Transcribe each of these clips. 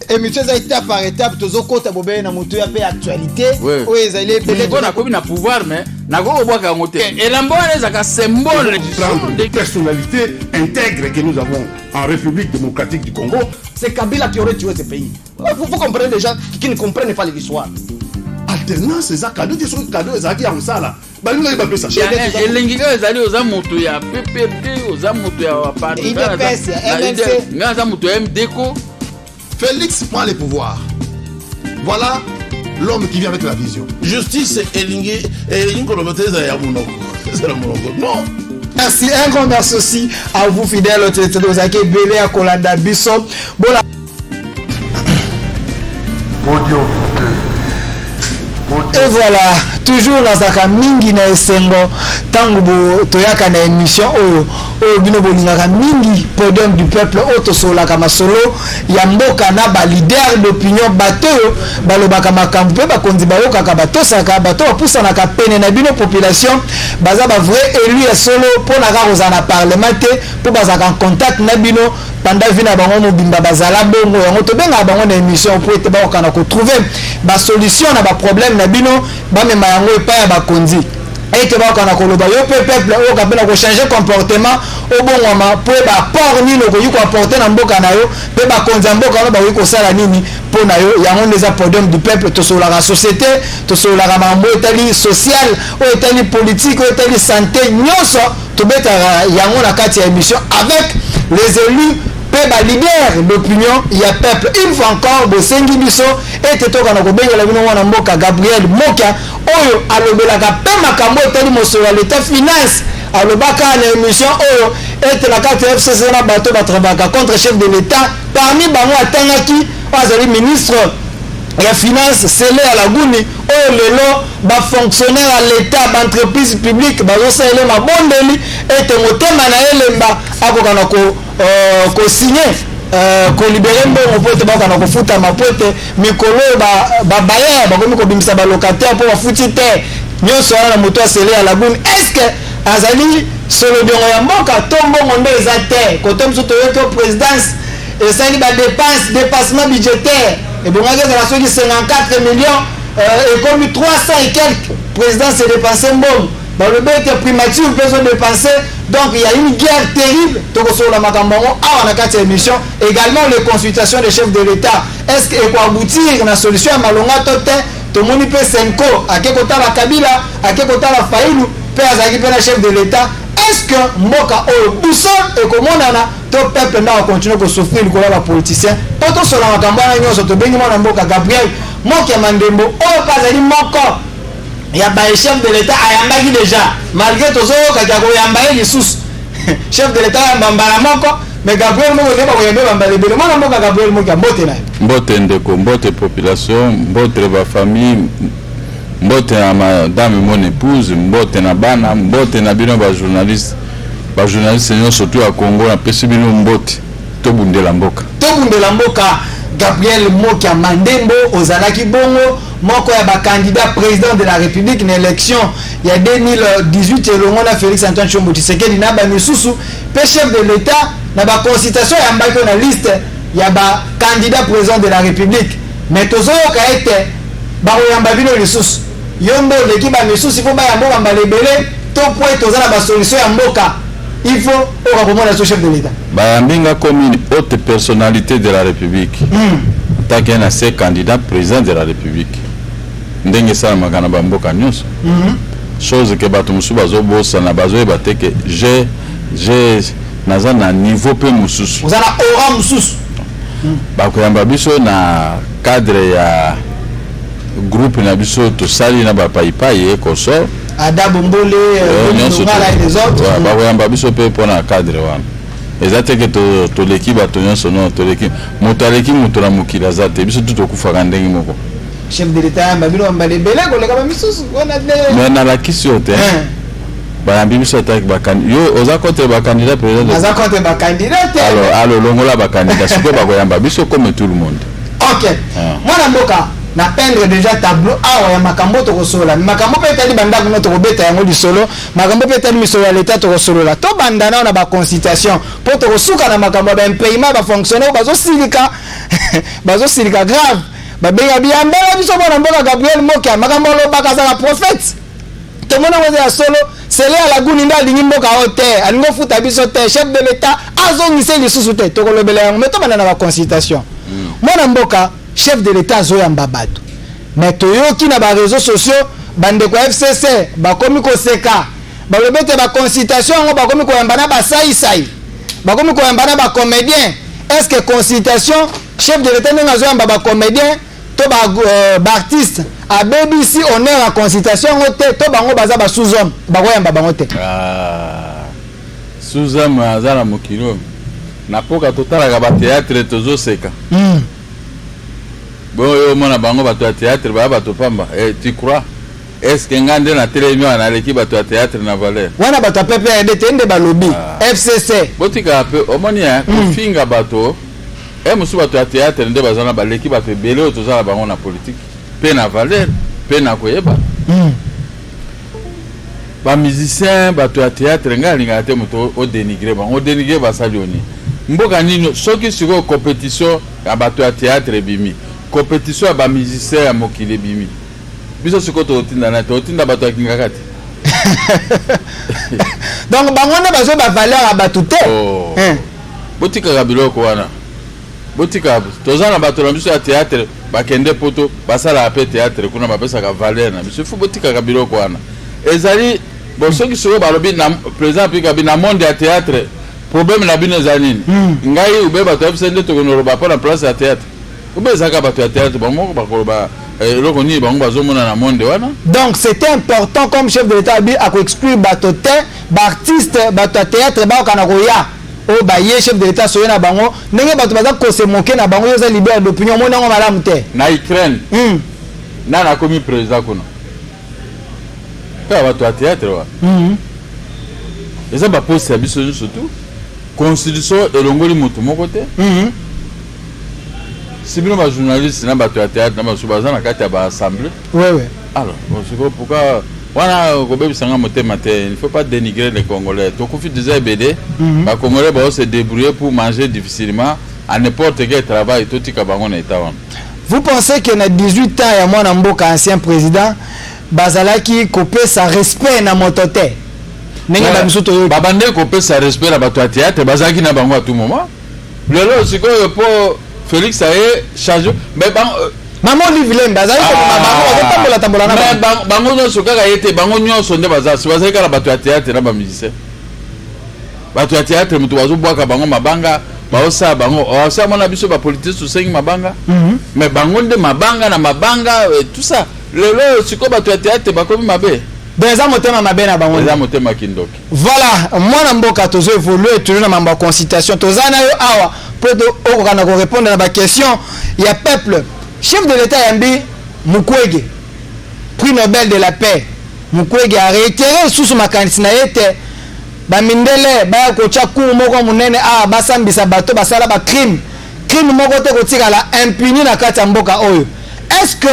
émission za étape par étape tozokota bobé na moto ya pe actualité o ezali belé bona ko na pouvoir mais na ko boka ngote et l'ambona ezaka symbole des personnalités intègres que nous avons en République démocratique du Congo. C'est Kabila qui aurait tué ce pays. Vous comprenez les gens qui ne comprennent pas l'histoire. Alternance c'est ça cadeau des choses cadeaux ezaki en ça là. Ba nous va pas ça. Et l'ingika ezali oza moto ya PPRD oza moto ya parti. IDPS MNC ngaza moto ya MDECO. Félix prend les pouvoirs. Voilà l'homme qui vient avec la vision. Justice Elingi ya Munoko. C'est le Munoko. Non. Merci, un grand merci aussi à vous fidèles aux acquis belé à Kolanda Bisso. Bon et voilà, toujours dans sa mingi na esengo tango toyaka na émission o bino bolingaka mingi podium du peuple auto sola kama solo ya mboka na ba leader d'opinion bato balobaka makambo pe ba konzi bayoka ka bato saka bato poussa na ka pene na bino population baza ba vrai élu ya solo pona ka rozana parlementaire pour bazaka en contact na bino pendant vina bango mobimba bazala bongo yango to benga bango na émission pour ete ba okana ko trouver ba solution na ba problème na bino ba mema yango epa ya ba konzi ete ba okana ko loba yo peuple o ka pena ko changer comportement o bongwama pour ba port ni no ko yiko apporter na mboka na yo pe ba konzi mboka no ba yiko sala nini pona yo yango les podium du peuple to sola la société to sola la mambo etali social o etali politique o etali santé nyoso to beta yango na kati ya émission avec les élus ba leader d'opinion ya peuple une fois encore de sengi biso et toka na ko bengela bino wana mboka Gabriel Mokia oyo alobelaka pe makambo etali mosolo l'état finance alobaka na émission oyo et la carte FCC na bato ba travailler contre chef de l'état parmi bango atangaki azali ministre ya finance Sele à la Guni oyo lelo ba fonctionnaire à l'état ba entreprise publique bazo sele mabondeli et motema na elemba akokana ko signer ko libérer mbongo po te bakana ko futa mapote mikolo ba bayer ba komi ko bimisa ba locataire po ba futi te nyonso na moto Sele à la Guni est-ce que azali solo dongo ya mboka to mbongo ndo eza te ko to mso to yeto présidence et ça ni ba dépassement budgétaire et bon on a ceux qui 54 millions et comme 300 et quelques président s'est dépensé bon dans le but primature besoin de dépenser donc il y a une guerre terrible donc sur la makambango à la carte émission également les consultations des chefs de l'État est-ce que quoi aboutir na solution à malonga tote to moni pe senko à quel côté la Kabila à quel côté la Faïlou pe azaki pe la chef de l'État est-ce que mboka o boussole et comment nana to peuple na continue ko souffrir ko la politicien poto sur la makambana nyoso to bengi mwana mboka Gabriel Mokia Mandembo o pazali moko ya ba chef de l'État ayambaki déjà malgré tozo ka ko yamba eli sous chef de l'État yamba mbala moko mais Gabriel moko ne ba ko yamba mbala bele mwana mboka Gabriel Mokia mbote na mbote ndeko mbote population mbote ba famille mbote na madame mon épouse mbote na bana mbote na bino ba journaliste surtout à Congo na pesi bino mbote to bundela mboka Gabriel Mokia Mandembo ozalaki bongo moko ya ba candidat président de la République na élection ya 2018 elongo na Félix Antoine Tshombo Tshisekedi na ba misusu pe chef de l'État na ba consultation ya mbaki na liste ya ba candidat président de la République mais tozo ka ete ba oyamba bino lisusu yombo leki ba misusu fo ba ya mboka mbalebele to po tozala ba solution ya mboka il faut au rapport de chef de l'État. Bayambinga comme une haute personnalité de la République. Tant qu'il y a ces candidats président de la République. Ndenge ça magana bamboka nyonso. Chose que bato musu bazo bossa na bazo ebate que j'ai naza na niveau pe mususu. Vous avez aura mususu. Ba ko yamba biso na cadre ya groupe na biso to sali na ba paipai e koso. Ada Bombole les autres ba yamba biso pe pona cadre wana ezate ke to l'équipe atonyo sono to l'équipe motaleki mutola mukila zate biso tout okufaka ndenge moko chef de l'État babilo mbale bele ko leka ba misusu wana de mais na la question te ba yambi biso attaque ba yo oza contre ba candidat président oza contre ba candidat alors longola ba candidat siko ba yamba biso comme tout le monde OK mwana mboka na peindre déjà tableau awa ya makambo to kosola makambo pe tali banda ko to kobeta yango di solo makambo pe tali misolo ya l'état to kosola to banda na ba consultation po to kosuka na makambo ba paiement ba fonctionnaire ba zo silika bazo silika grave babenga biambela biso mwana mboka Gabriel Mokia makambo lobaka za prophète tout le monde a solo c'est là la guni nda lingi mboka hotel alingo futa biso te chef de l'état azongise lisusu te to kolobela yango mais to bana na consultation mwana mboka chef de l'état zoyamba bato mais toyoki na ba réseaux sociaux bande ko FCC bakomi ko seka balobete ba consultation ngo bakomi ko yamba na ba sai bakomi ko yamba na ba comédien est-ce que consultation chef de l'état nga zoyamba ba comédien to ba artiste a BBC on est en consultation ngote to bango baza ba sous-homme bakoyamba bango te sous-homme azala mokilo na poka totala ba théâtre tozo seka bon yo mona bango ba théâtre ba to pamba tu crois est-ce que ngande na télévision na l'équipe ba théâtre na valeur wana ba PPRD tende ba lobby FCC botika pe omonia kufinga bato musu bato ya théâtre nde bazana ba l'équipe ba pe belé tozala bango na politique pe na valeur pe na koyeba ba musicien bato ya théâtre ngalinga te moto o dénigrer ba salioni mboka nino soki siko compétition ya bato ya théâtre bimi compétition ya ba musicien ya mokili bimi biso siko to tinda bato ya kingakati donc bangona bazo ba valeur abatu te botika ka biloko wana botika tozana bato na biso ya théâtre bakende poto basala pe théâtre kuna bapesa ka valeur na biso fu botika ka biloko wana ezali bon soki soko balobi na président pika bina monde ya théâtre problème na bino ezanini ngai ube bato FCC nde tokonoroba pa na place ya théâtre ube ezaka bato ya théâtre bango bakoloba eloko nini bango bazomona na monde wana. Donc c'était important comme chef de l'état à exclure bato te artiste bato ya théâtre ba kana koya o ba ye chef de l'état soyena bango ndenge bato baza ko se moquer na bango yoza libérer d'opinion mona ngo malamu te na Ukraine na komi président kuna pa bato ya théâtre wa eza ba poste ya biso surtout constitution elongoli mutu moko te si bino ba journaliste na bato ya théâtre na baso baza na kati ya ba assemblée alors pourquoi wana kobebisanga motema te il faut pas dénigrer les Congolais tokufi déjà ebele ba Congolais ba se débrouiller pour manger difficilement à n'importe quel travail totika bango na état wana. Vous pensez que na 18 ans ya mwana mboka ancien président bazalaki kopesa respect na motote ndenge ba misuto yo babande kopesa respect na bato ya théâtre bazalaki na bango à tout moment lelo sikoyo po Félix aye charge mais maman Livlem bazali ko tambola na bango nyonso kaka yete bango nyonso nde bazali kala bato ya théâtre na ba musicien bato ya théâtre mutu bazo bwaka bango mabanga baosa bango osa mona biso ba politique to sengi mabanga mais bango nde mabanga na mabanga tout ça lelo siko bato ya théâtre bakomi mabe Beza motema mabe na bango beza motema kindoki. Voilà, mwana mboka tozo évoluer toujours na mamba consultation tozana yo awa pour okokana ko répondre na ba question ya peuple. Chef de l'état yambi Mukwege prix Nobel de la paix. Mukwege a réitéré sous makanisi na yete ba mindele ba ko chaku moko munene basambisa bato basala ba crime moko te kotika la impuni na kati ya mboka oyo. Est-ce que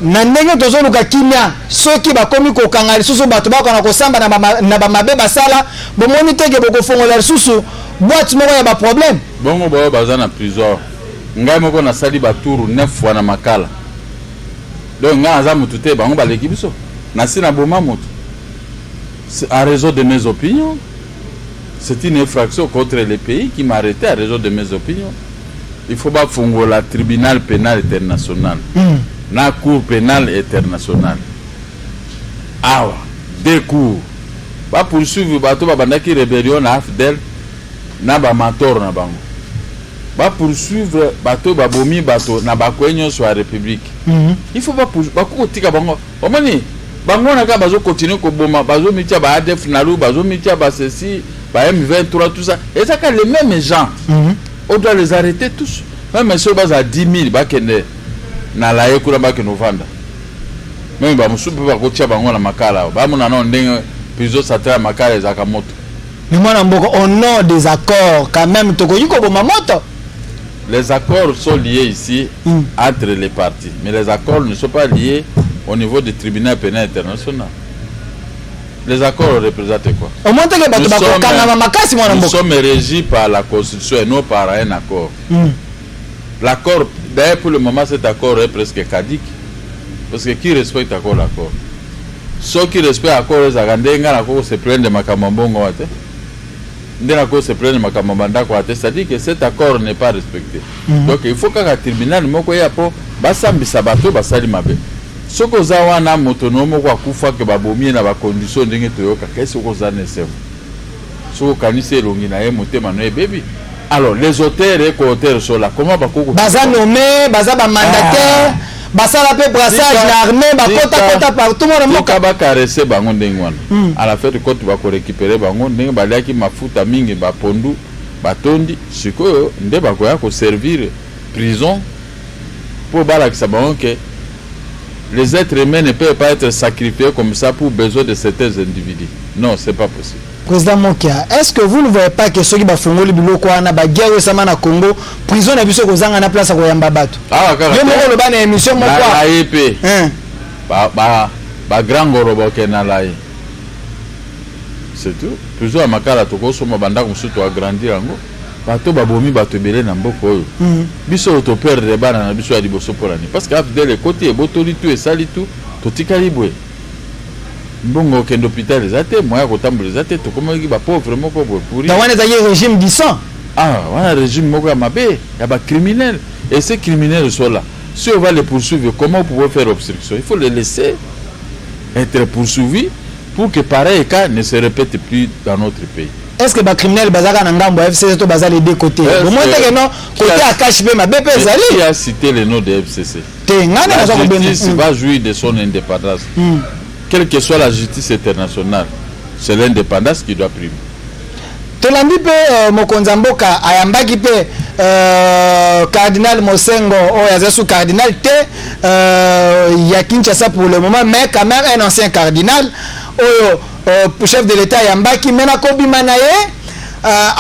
na ndenge tozoluka kimia soki bakomi kokanga lisusu bato bakona kosamba na bamabe basala bomoni teke bokofongola lisusu boîte moko ya ba problème bongo bao baza na prison ngai moko na sali baturu 9 fois na makala donc nga aza mutu te bango baleki biso na sina boma mutu à raison de mes opinions c'est une infraction contre le pays qui m'a arrêté à raison de mes opinions. Il faut pas fongola tribunal pénal international na cour pénale internationale awa deux cours ba poursuivre bato ba bandaki rébellion na AFDEL na ba mentor na bango ba poursuivre bato ba bomi bato na ba kwenyo sur la république il faut pas ba kotika bango omoni bango na ka bazo continuer ko boma bazo mitia ba ADF nalu bazo mitia ba ceci ba M23 tout ça et ça que les mêmes gens on doit les arrêter tous même ceux bas à 10 000 ba kende na la yekula ba ke novanda même ba musupu ba kotia bango na makala ba mona na ndenge pizo satra makala za kamoto mais moi mboko au nom des accords quand même tokoyi ko boma moto. Les accords sont liés ici entre les parties mais les accords ne sont pas liés au niveau du tribunal pénal international. Les accords représentent quoi? Au moins que bato ba kokanga makasi moi mboko nous sommes régis par la constitution et non par un accord. l'accord, d'ailleurs pour le moment cet accord est presque caduque. Parce que qui respecte encore l'accord? Ceux qui respectent l'accord, se plaignent de Makamambongo. Se plaignent de Makamambanda. C'est-à-dire que cet accord n'est pas respecté. Donc il faut qu'un tribunal, Basambi Sabato, Basali Mabe. Ce que vous avez un autonome, Kufa, que Babomi n'a pas condition de Toyoka, qu'est-ce que vous avez fait? Ce que vous avez fait, baby. Alors, les auteurs et co-auteurs sont là. Comment Bakoko Baza nommé, Baza mandataire, Baza la paix brassage, l'armée, Bakota partout. Tout le monde caressé Bangon Dengwan. À la fin de compte, tu vas récupérer Bangon Dengwan, Balaki Mafuta Mingi, Bapondu, Batondi, ce que Nde Bakoya ko servir prison pour Balak Sabaron que les êtres humains ne peuvent pas être sacrifiés comme ça pour besoin de certains individus. Non, c'est pas possible. Président Mokia, est-ce que vous ne voyez pas que ceux qui font le boulot na ba guerre récemment na Congo, prison na biso kozanga na place ko yamba bato. Ah, yo moko le ba na émission moko. La EP. Ba grand gorobo ke na lai. C'est tout. Toujours à makala toko so mabanda ko musu to agrandir ango. Bato babomi bato belé na mboko oyo. Biso to perdre bana na biso ya liboso polani parce que de les côtés botoli tout et sali tout to tikali bwe. Bongo que l'hôpital les athées, moi à les athées, tout comme il va pauvre moko pourri. Dans un régime disant. Ah, un régime moko mabé, il y a des criminels et ces criminels sont là. Si on va les poursuivre, comment vous pouvez faire obstruction? Il faut les laisser être poursuivis pour que pareil cas ne se répète plus dans notre pays. Est-ce que les criminels bazaka na ngambo FCC to bazali les deux côtés? Au moins que non, côté à cache ma BP zali. Qui a cité le nom de FCC? La justice va jouir de son indépendance. Quelle que soit la justice internationale, c'est l'indépendance qui doit primer. Tolandi pe Mokonzamboka ayambaki pe cardinal Mosengo oyazasu cardinal te ya Kinshasa pour le moment, mais quand même un ancien cardinal chef de l'État ayambaki mena kobima na ye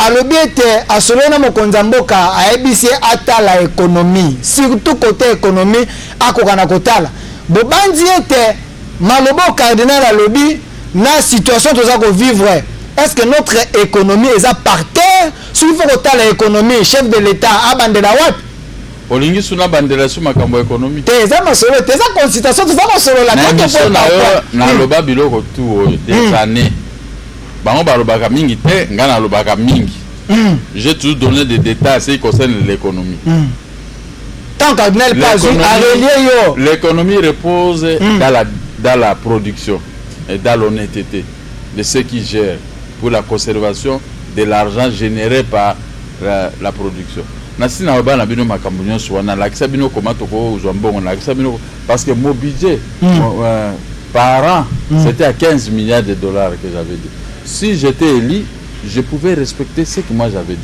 alobi ete asolona Mokonzamboka ayebisie ata la économie, surtout côté économie akokana kotala bobandi ete malobo cardinal alobi na situation toza ko vivre. Est-ce que notre économie est à par terre? Si il faut que l'économie, chef de l'État, a bandela wat. Olingi suna bandela su makambo économie. Teza masolo, teza consultation, teza masolo la tête. Na loba biloko tout des années. Bango balobaka mingi te, ngana lobaka mingi. J'ai toujours donné des détails qui concernent l'économie. Tant cardinal pas yo. L'économie repose dans la production et dans l'honnêteté de ceux qui gèrent pour la conservation de l'argent généré par la production. Parce que mon budget par an, c'était à 15 milliards de dollars que j'avais dit. Si j'étais élu, je pouvais respecter ce que moi j'avais dit.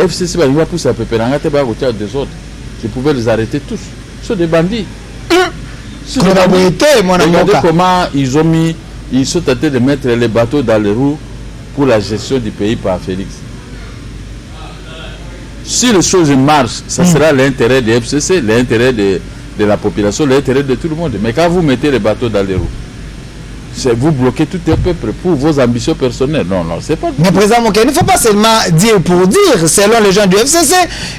FCC, je pouvais les arrêter tous. Ce sont des bandits. Regardez comment ils sont tentés de mettre les bateaux dans les roues pour la gestion du pays par Félix. Si les choses marchent, ça sera l'intérêt des FCC, l'intérêt de la population, l'intérêt de tout le monde. Mais quand vous mettez les bateaux dans les roues, vous bloquez tout un peuple pour vos ambitions personnelles. Non, c'est pas... Mais président Moké, il ne faut pas seulement dire pour dire. Selon les gens du FCC,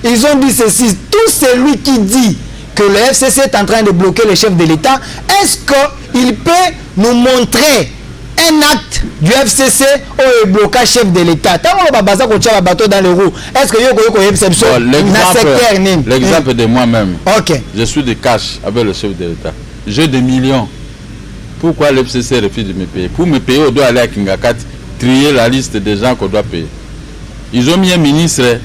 ils ont dit ceci. Tout celui qui dit que le FCC est en train de bloquer les chefs de l'État, est-ce qu'il peut nous montrer un acte du FCC au blocage chef de l'État? Est-ce que l'exemple de moi-même, je suis de cash avec le chef de l'État. J'ai des millions. Pourquoi le FCC refuse de me payer? Pour me payer, on doit aller à Kingakat, trier la liste des gens qu'on doit payer. Ils ont mis un ministre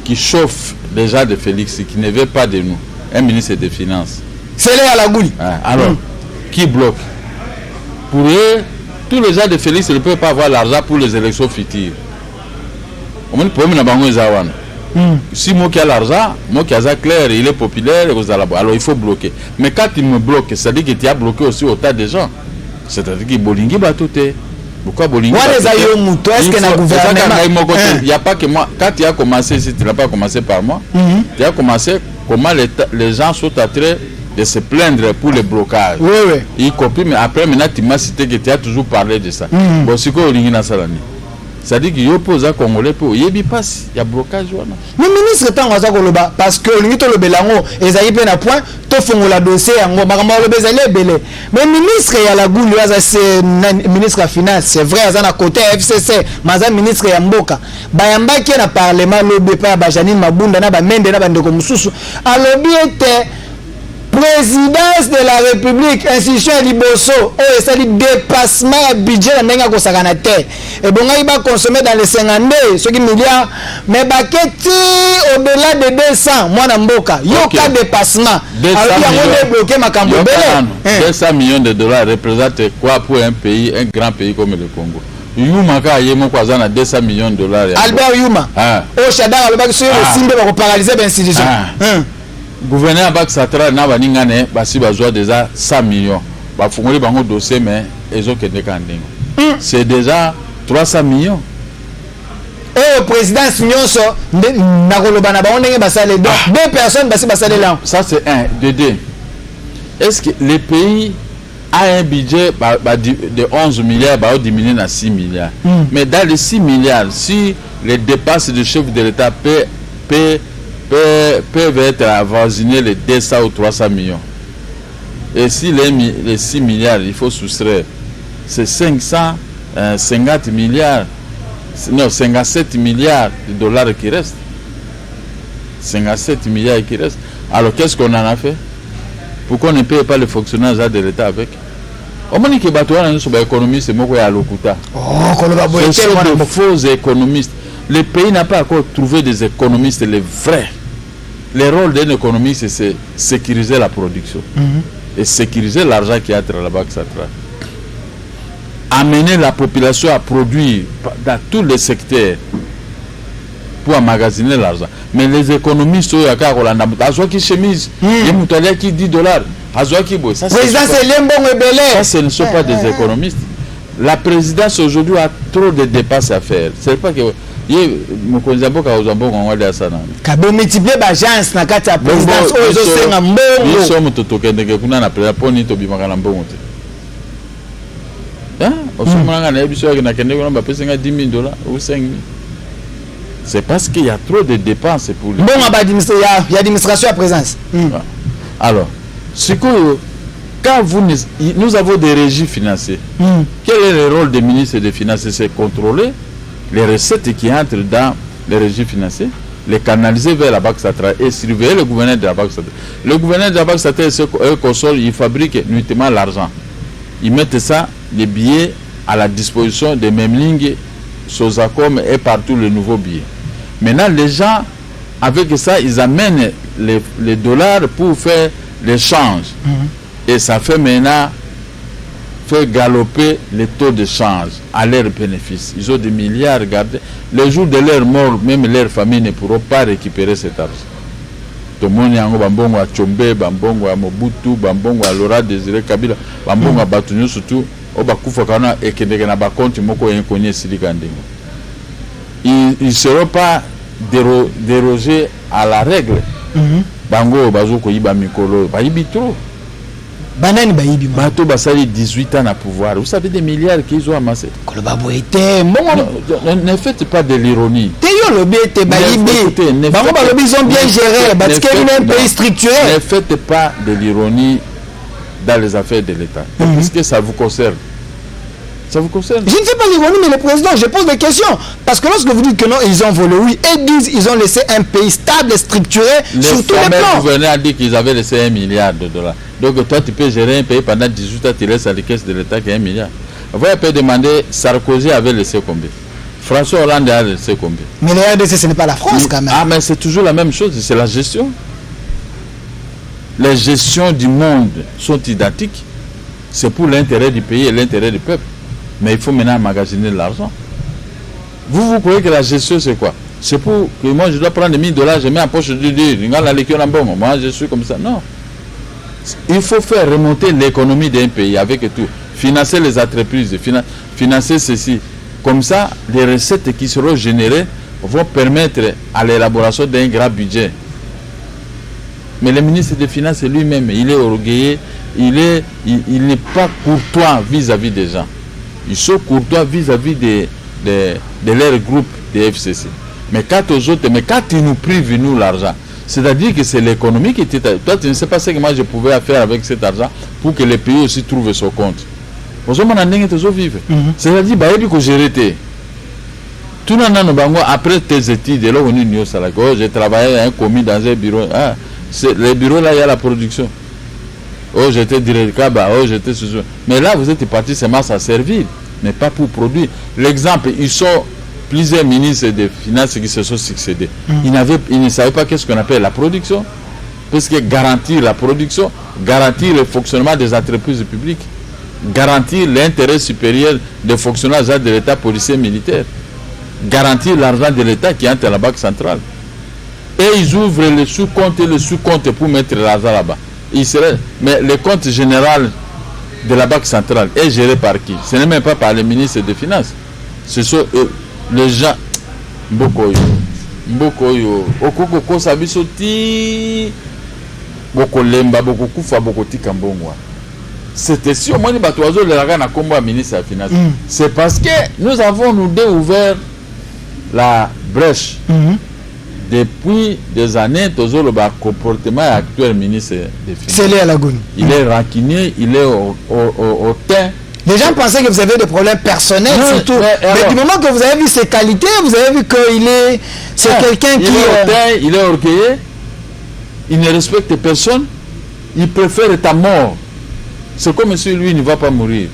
qui chauffe les gens de Félix, qui ne veut pas de nous. Un ministre des Finances. C'est là à la gouli. Alors, qui bloque? Pour eux, tous les gens de Félix ne peuvent pas avoir l'argent pour les élections futures. Si moi qui ai l'argent, moi qui ai clair, il est populaire, alors il faut bloquer. Mais quand il me bloque, c'est-à-dire que tu as bloqué aussi autant de gens. C'est-à-dire que Bolingi va tout. Pourquoi Bolingi va tout? Il n'y a pas que moi. Quand tu as commencé ici, tu n'as pas commencé par moi. Tu as commencé comment les gens sont en train de se plaindre pour le blocage. Oui. Y compris, mais après, maintenant, tu m'as cité que tu as toujours parlé de ça. Bon, c'est quoi Bolingi na salani? C'est-à-dire qu'il oppose à Congolais pour y passe, il y a blocage. Mais ministre tant waza koloba parce que lingi to lobelango ezali pe na point to fongola dossier yango makamba lobezali ebele. Mais ministre ya la gouli waza c'est ministre de finance, c'est vrai azana côté FCC, maza ministre ya mboka. Bayambaki na parlement lobe pa ba Janine Mabunda na ba Mende na ba ndeko mususu. Alobi ete présidence de la République, institution Liboso, et ça dit dépassement budget de Nenga Kosaganate. Et bon, il va consommer dans les 52, ce qui milliards, mais baqueti au-delà de 200, moi Namboka, il y a aucun dépassement. Alors, il y a bloqué ma Cambodge. 200 millions de dollars représentent quoi pour un pays, un grand pays comme le Congo? Yuma ka yemo kwa zana 200 millions de dollars. Albert Yuma. Au Chadar, le sur le signe pour paralyser l'institution. Gouverneur Bak Satra na baningane basi bazwa déjà 100 millions. Ba fungoli bango dossier mais ezokende kandingo. C'est déjà 300 millions. Et le président Nyonso na koloba na bango ndenge basale donc deux personnes basi basale là. Ça c'est un, de deux. Est-ce que le pays a un budget de 11 milliards, va diminuer à 6 milliards. Mais dans les 6 milliards, si les dépenses du chef de l'État peuvent être avoisinés les 200 ou 300 millions. Et si les 6 milliards, il faut soustraire, c'est 550 milliards, non, 57 milliards de dollars qui restent. 57 milliards qui restent. Alors qu'est-ce qu'on en a fait? Pourquoi on ne paye pas les fonctionnaires de l'État avec? On m'a dit que les économistes, c'est moi qui ai à l'Okuta. Ce sont de faux économistes. Le pays n'a pas encore trouvé des économistes, les vrais. Le rôle d'un économiste, c'est sécuriser la production et sécuriser l'argent qui entre à la Banque centrale. Amener la population à produire dans tous les secteurs pour emmagasiner l'argent. Mais les économistes, qui chemise, qui 10 dollars, ça ce ne sont pas des économistes. La présidence aujourd'hui a trop de dépenses à faire. C'est pas que nous multiplier l'agence na kati ya présidence ozo senga mbongo. Nous sommes totokendeke kuna na poni to bimaka na mbongo te. Hein? Osomanga na biso na kendeke na bapesa 10 000 dollars ou 5 000. C'est parce qu'il y a trop de dépenses pour les. Bon, il y a administration à présence. Alors, ce que quand nous avons des régies financiers, quel est le rôle des ministres des Finances? C'est contrôler les recettes qui entrent dans les régimes financiers, les canaliser vers la Banque centrale et surveiller le gouverneur de la Banque centrale. Le gouverneur de la Banque centrale, il fabrique nuitamment l'argent. Ils mettent ça, les billets, à la disposition des mêmes lignes, Sozacom et partout les nouveaux billets. Maintenant, les gens, avec ça, ils amènent les dollars pour faire l'échange. Et ça fait maintenant galoper les taux de change à leur bénéfice. Ils ont des milliards, regardez. Le jour de leur mort, même leur famille ne pourront pas récupérer cet argent. Tout le monde a bambongo à Tchombe, bambongo à Mobutu, bambongo à Laurent Désiré Kabila, bambongo à Batunyo surtout, au Bakufa Kana et Kendegana Bakonti Moko et Nkonye Silikandingo. Ils ne seront pas dérogés à la règle. Bango, Bazoko, Iba Mikolo, Baïbi trop. Banane Baïbi. Bato Basali 18 ans à pouvoir. Vous savez des milliards qu'ils ont amassés. Ne faites pas de l'ironie. Ils ont bien géré. Parce qu'il y a un pays structuré. Ne faites pas de l'ironie dans les affaires de l'État. Parce que ça vous concerne. Ça vous concerne? Je ne fais pas l'ironie, mais le président, je pose des questions. Parce que lorsque vous dites que non, ils ont volé, oui, et disent qu'ils ont laissé un pays stable et structuré sur tous les plans. Le gouverneur a dit qu'ils avaient laissé 1 milliard de dollars. Donc toi, tu peux gérer un pays pendant 18 ans, tu laisses à la caisse de l'État qui est 1 milliard. Vous pouvez demander, Sarkozy avait laissé combien? François Hollande a laissé combien? Mais le RDC, ce n'est pas la France quand même. Ah, mais c'est toujours la même chose, c'est la gestion. Les gestions du monde sont identiques. C'est pour l'intérêt du pays et l'intérêt du peuple. Mais il faut maintenant emmagasiner l'argent. Vous croyez que la gestion c'est quoi? C'est pour que moi je dois prendre 1 000 dollars, je mets en poche de dire, moi je suis comme ça. Non. Il faut faire remonter l'économie d'un pays avec tout. Financer les entreprises, financer ceci. Comme ça, les recettes qui seront générées vont permettre à l'élaboration d'un grand budget. Mais le ministre des Finances lui-même, il est orgueilleux, il n'est pas courtois vis-à-vis des gens. Ils sont courtois vis-à-vis de leur groupe de FCC. Mais quand aux autres, mais quand ils nous privent nous l'argent, c'est-à-dire que c'est l'économie qui était... Toi, tu ne sais pas ce que moi je pouvais faire avec cet argent pour que les pays aussi trouvent son compte. C'est-à-dire que j'ai arrêté. Tout le monde, après tes études, j'ai travaillé à un commis dans un bureau. Ah, les bureaux là, il y a la production. Oh, j'étais directeur, oh, j'étais... Mais là, vous êtes parti seulement à servir, mais pas pour produire. L'exemple, ils sont plusieurs ministres des Finances qui se sont succédés. Ils ne savaient pas qu'est-ce qu'on appelle la production. Parce que garantir la production, garantir le fonctionnement des entreprises publiques, garantir l'intérêt supérieur des fonctionnaires de l'État policier militaire, garantir l'argent de l'État qui entre à la Banque centrale. Et ils ouvrent le sous-compte et le sous-compte pour mettre l'argent là-bas. Mais le compte général de la Banque centrale est géré par qui? Ce n'est même pas par le ministre des Finances. Ce sont les gens. Mbokoyo. Okoko sabisoti. Boko lemba, boko kufa, boko tikambongwa. C'était si au moins les batoiseaux le raga na combo à ministre des Finances. C'est parce que nous avons nous deux ouvert la brèche. Depuis des années, toujours le comportement actuel ministre des Finances. Il est rancunier, il est hautain. Les gens pensaient que vous avez des problèmes personnels, surtout. Mais du moment que vous avez vu ses qualités, vous avez vu qu'il est... C'est quelqu'un qui... Il est hautain, il est orgueilleux, il ne respecte personne, il préfère ta mort. C'est comme si lui ne va pas mourir.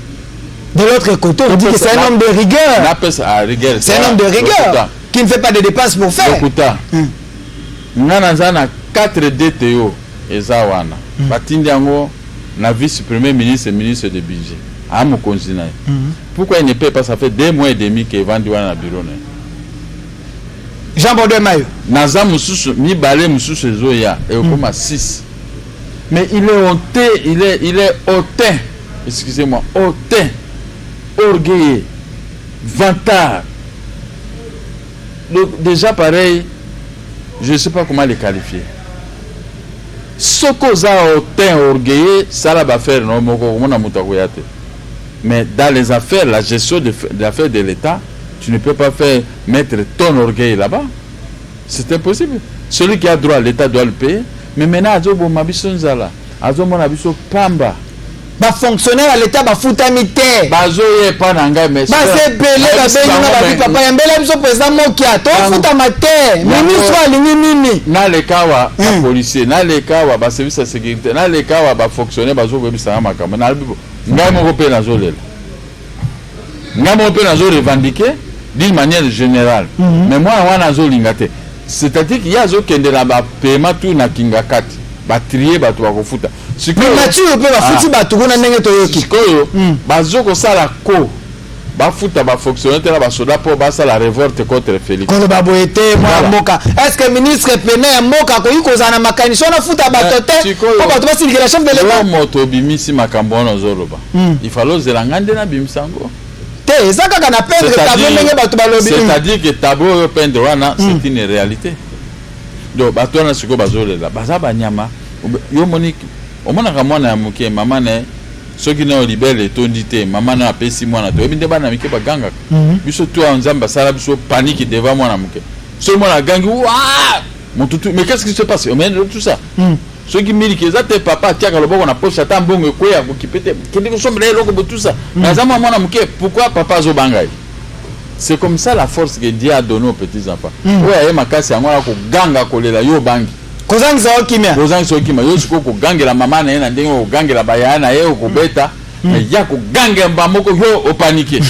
De l'autre côté, on dit que c'est un homme de rigueur. C'est un homme de rigueur qui ne fait pas de dépenses pour faire. Nous avons 4 DTO et Zawana. Batindiango, la vice-premier ministre et ministre de budget. Pourquoi il ne paie pas? Ça fait 2 mois et demi qu'il est vendu dans le bureau. Jean Baudemaille. Naza Moussous, mi balé Moussous Zoya, et au coma 6. Mais il est hautain, il est hautain. Excusez-moi, hautain, orgueilleux, vantard. Donc, déjà pareil, je ne sais pas comment les qualifier. Ce qu'on a hautain, orgueilleux, ça va faire, non, mais dans les affaires, la gestion des affaires de l'État, tu ne peux pas mettre ton orgueil là-bas. C'est impossible. Celui qui a droit, l'État doit le payer. Mais maintenant, Pamba. Ba fonctionnaire à l'État ba futamité. Bazo ye pas nanga mais. Ba se belé ba benga ba papa yambela biso président Mokia to futamate. Ministre alingi nini. Na le kawa policier, na le kawa ba service de sécurité, na le kawa ba fonctionnaire bazo ko bisa makamba na bibo. Ngamo ko pe na zolela. Ngamo pe na zo revendiquer d'une manière générale. Mais moi wana zo lingate. C'est-à-dire qu'il y a zo kende na ba paiement tout na kingakati. Ba trier ba to ba ko futa. Mais nature peut ba futi ba to na ndenge to yoki. Sikoyo bazo ko sala ko ba futa ba fonctionnaire là ba soda pour ba sala révolte contre Félix. Ko ba boyete moi moka. Est-ce que ministre pene moka ko yiko zana makanisho na futa ba tote ko ba to ba sili la chef de l'État. Moto bimisi makambo na zoloba. Il fallait zelangande na bimsango. Te zaka kana pendre tableau ndenge ba to ba lobi. C'est-à-dire que tableau peindre wana c'est une réalité. Donc bato na siko bazolela baza banyama yo monique omona ka mwana ya muke mama ne soki na libele tondite mama na apesi mwana to ebinde bana mike baganga biso to nzamba sala biso panique devant mwana muke so mwana gangi wa mon tutu mais qu'est-ce qui se passe mais tout ça soki miliki ezate papa tiaka loboko na poche ata mbongo ekoya kokipete kende ko sombre loko tout ça nazama mwana muke pourquoi papa zo bangai. C'est comme ça la force que Dieu a donnée aux petits enfants. Ouais, makasi yango ko ganga kolela yo bangi. Kozangi sa okimia. Kozangi sa okimia yo siko ko gangela mama na yena ndenge ko gangela bayana ye ko beta. Mais ya ko ganga mbamoko yo o paniquer.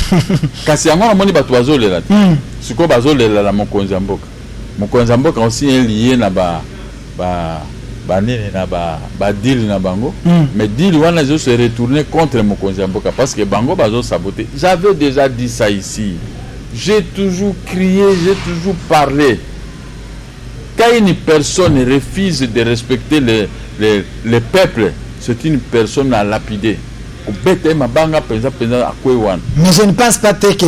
Kasi yango na moni batu bazolela. Siko bazolela la mokonzi mboka. Mokonzi mboka aussi est lié na ba nene na ba deal na bango. Mais deal wana zo se retourner contre mokonzi mboka parce que bango bazo saboter. J'avais déjà dit ça ici. J'ai toujours crié, j'ai toujours parlé. Quand une personne refuse de respecter le peuple, c'est une personne à lapider. Mais je ne pense pas que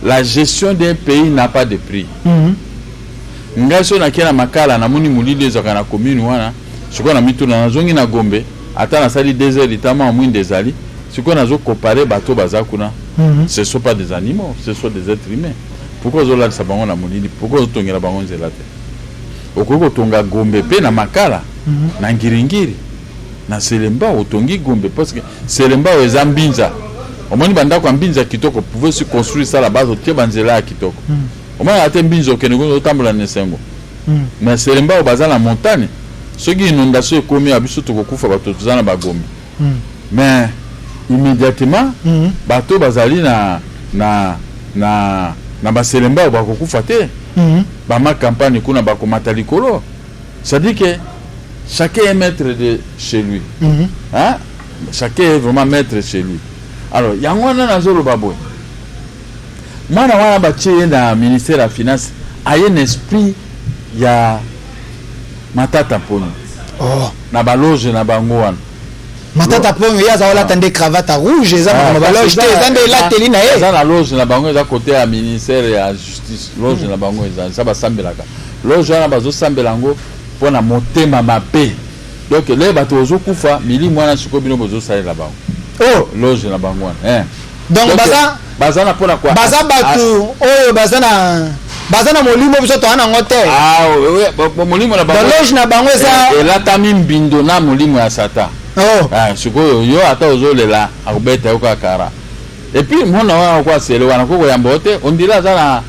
la gestion d'un pays n'a pas de prix. Ngaso na kena makala na muni mulile za kana commune wana. Siko na mitu na zongi na Gombe. ata nasali 2 heures litama en moins des ali sikoyo nazo comparer bato baza kuna ce sont pas des animaux, ce sont des êtres humains. Pourquoi ozolalisa bango na molili, pourquoi ozotongela bango nzela te? Okoki kotonga gombe pe na makala na ngiringiri na selemba otongi gombe parce que selemba eza mbinza omoni bandako ya mbinza kitoko pouvait se construire ça là-bas otie banzela ya kitoko omoni ate mbinza okende ngo otambola na esengo mais selemba baza na montagne soki inondation ekomi abiso tokokufa bato toza na bagombe mais immédiatement bato bazali na baselemba bakokufa te bama campagne kuna bakomata likolo. C'est-à-dire que chacun est maître de chez lui. Hein? Chacun est vraiment maître chez lui. Alors, il y a un zolo baboy. Moi, je dans le ministère de la Finance, il y a un esprit, il y a matata poni. Oh. Na baloge na bangouan. Matata poni, il y a des cravates rouges, il y a des loges, il y a des télé na il y a la loge na bango à côté à ministère de la justice. Loge na bango ça va sambelaka. Loge na bazo sambelango pour na motema mabe. Donc les bateaux kufa mili mwana siko bino bozo sale la bango. Oh, loge na bango hein. Donc baza na pona quoi? Baza batu oh baza na molimo biso to ana ngote. Ah oui, molimo na bango. Loge na bango ça. Et là tami mbindo na molimo ya sata. Oh. Ah siko yo ata ozolela akubeta yoka kara. Et puis mona wa kwa sele wana ko ya mbote on dirait ça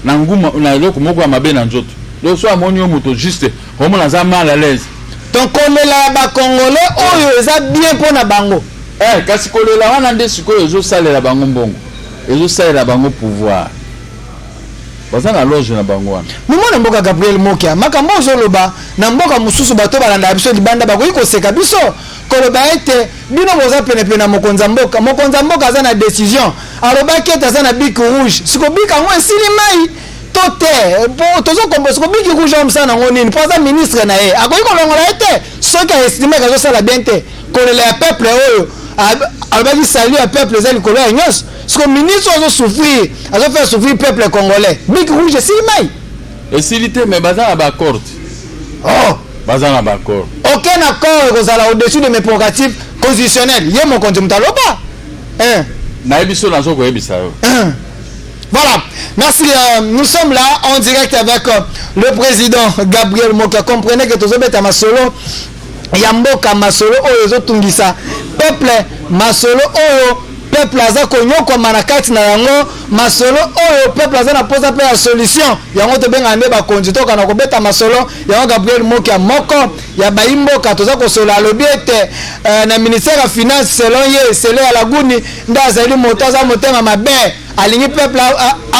na nguma na eloko moko ya mabe na nzoto. Donc soit monio moto juste on na za mal à l'aise. Donc kolela ba congolais oyo eza bien pona bango. Kasi kolela wana nde sikoyo ezo salela bango mbongo. Ezo salela bango pouvoir. Baza na loge na bango wana. Mumona mboka Gabriel Mokia makambo zoloba na mboka mususu bato balanda biso libanda bakoki koseka biso koloba ete bino boza pene na mokonza mboka aza na décision aloba kete aza na bic rouge siko bic ngo esili mai tote tozo kombo siko bic rouge omsana ngo nini po aza ministre na ye akoki kolongola ete soki estime kazo sala bien te kolela ya peuple oyo alobaki salut ya peuple eza likolo ya nyonso siko ministre azo faire souffrir peuple congolais bic rouge esili mai esili te mais baza na baccord. Oh, baza na baccord. Aucun accord kozala au-dessus de mes prérogatives constitutionnelles. Yé mon compte mutaloba. Na ebiso nazo ko ebisa yo. Voilà. Merci. Nous sommes là en direct avec le président Gabriel Mokia. Comprenez que tozobeta masolo yamboka masolo oyo ezotungisa peuple masolo oyo peuple aza konyoko manakati na yango masolo oyo peuple aza na posa pe ya solution yango tobenga nde bakonzi toka na kobeta masolo yango Gabriel Mokia moko ya baimboka toza kosola alobi ete na ministère ya finance selon ye sele ya laguni nda azali moto aza motema mabe alingi peuple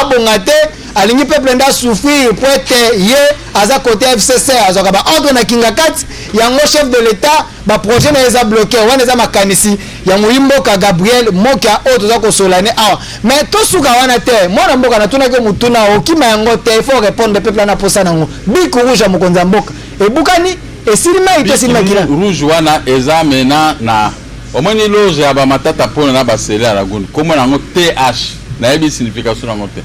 abonga te alingi peuple nda souffrir po ete ye aza côté FCC azoka ba ordre na kingakati yango chef de l'état ba projet na eza bloqué wana eza makanisi ya muimboka Gabriel Mokia oyo toza kosolane awa mais to suka wana te mwana mboka na tuna ke mutuna okima yango te il faut répondre peuple na posa nango bic rouge ya mokonza mboka ebukani esilima ite silima kila rouge wana eza mena na omoni loge ya ba matata pona na basele ya laguni komo nango TH na ebi signification nango te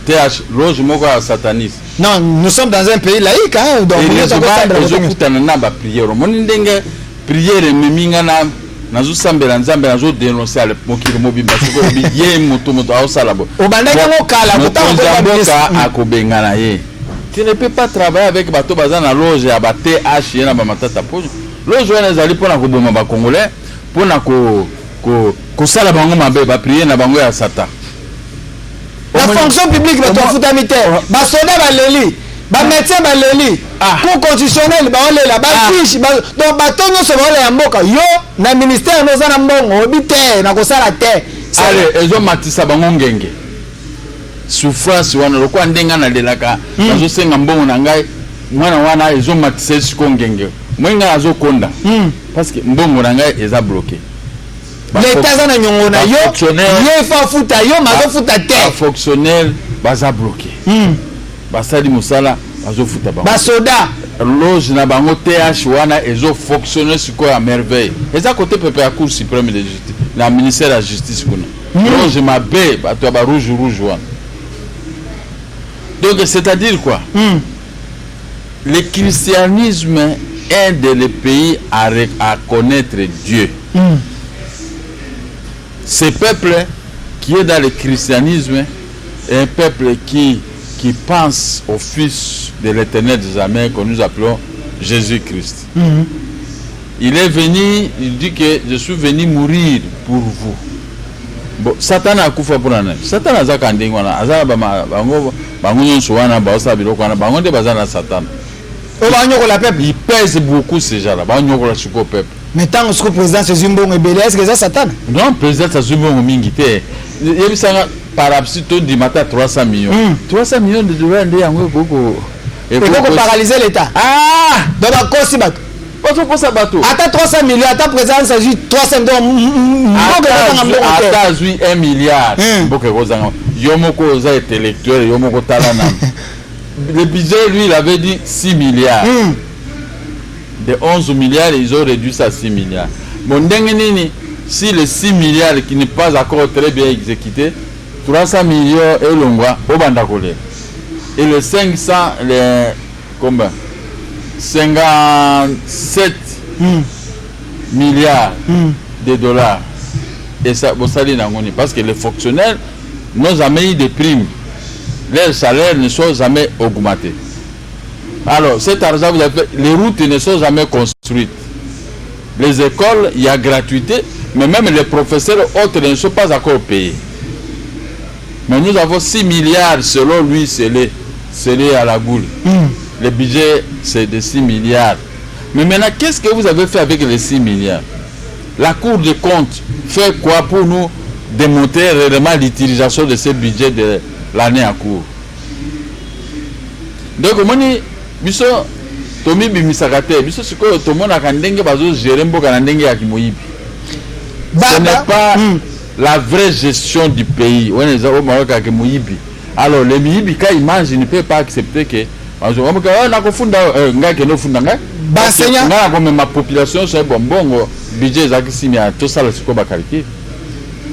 TH loge moko ya sataniste. Non, nous sommes dans un pays laïque hein donc nous kutana na ba prière omoni ndenge prière meminga na nazo sambela nzambe nazo dénoncer le mokili mobimba siko bi ye moto au salabo obandaka ngo kala kutaka akobengana ye. Tu ne peux pas travailler avec bato baza na loge ya ba TH na ba matata pojo loge wana ezali pona koboma ba congolais pona ko sala bango mabe ba prier na bango ya satan. La fonction publique bato futamite ba soda ba leli ba médecin ba leli cour constitutionnel ba olela ba fiche donc bato nyonso ba olela mboka yo na ministère noza na mbongo obite na kosala te ale ezo matisa bango ngenge souffrance wana lokwa ndenga na lelaka nazo senga mbongo na ngai mwana wana ezo matisa siko ngenge mwenga azo konda parce que mbongo na ngai eza bloqué. L'état za na nyongo na yo ye fa futa yo mazo futa te fonctionnaire baza bloqué basali musala bazo futa bango ba soda loge na bango TH wana ezo fonctionner siko ya merveille eza côté pepe ya cour suprême de justice na ministère de la justice kuna loge mabe bato ba rouge wana donc c'est-à-dire quoi le christianisme aide le pays à connaître Dieu. Ce peuple qui est dans le christianisme est un peuple qui pense au Fils de l'Éternel des armées que nous appelons Jésus-Christ. Il est venu, il dit que je suis venu mourir pour vous. Bon, Satan a kufa pour nous. Satan a zakandé wana, azala bango nyonso wana ba osabilo kwana bango nde bazana Satan. Il pèse beaucoup ces gens-là. Bango la suko peuple. Mais tant que le président se Zimbabwe est-ce que c'est Satan? Non, le président se Zimbabwe mingité. Il y a par absito du matin 300 millions. 300 millions de dollars ndé yango beaucoup. Et pourquoi paralyser l'État? Ah, donc à quoi c'est bateau? Attends 300 millions, attends président s'agit 300 millions. Attends 1 milliard. Yomoko za intellectuel, Yomoko talana. Le budget lui il avait dit 6 milliards. De 11 milliards, ils ont réduit ça à 6 milliards. Bon, si les 6 milliards qui n'est pas encore très bien exécuté, 300 millions et l'ongwa au bandakole. Et les 500, les combien 57 milliards de dollars. Et ça, bon, ça parce que les fonctionnaires n'ont jamais eu de primes. Leurs salaires ne sont jamais augmentés. Alors, cet argent, vous avez fait, les routes ne sont jamais construites. Les écoles, il y a gratuité, mais même les professeurs autres ne sont pas encore payés. Mais nous avons 6 milliards, selon lui, scellés à la boule. Le budget, c'est de 6 milliards. Mais maintenant, qu'est-ce que vous avez fait avec les 6 milliards? La Cour des comptes fait quoi pour nous démontrer réellement l'utilisation de ce budget de l'année en cours? Donc, biso tomi bimisakate biso sikoyo tomona kandenge bazo gérer mboka na ndenge ya kimoyibi. Ce n'est pas la vraie gestion du pays. On est au Maroc avec kimoyibi. Alors les miyibi quand ils mangent, ils ne peuvent pas accepter que na kofunda ngake no funda nga basenya na comme ma population c'est bonbongo budget za kisimia to sala siko bakaliki.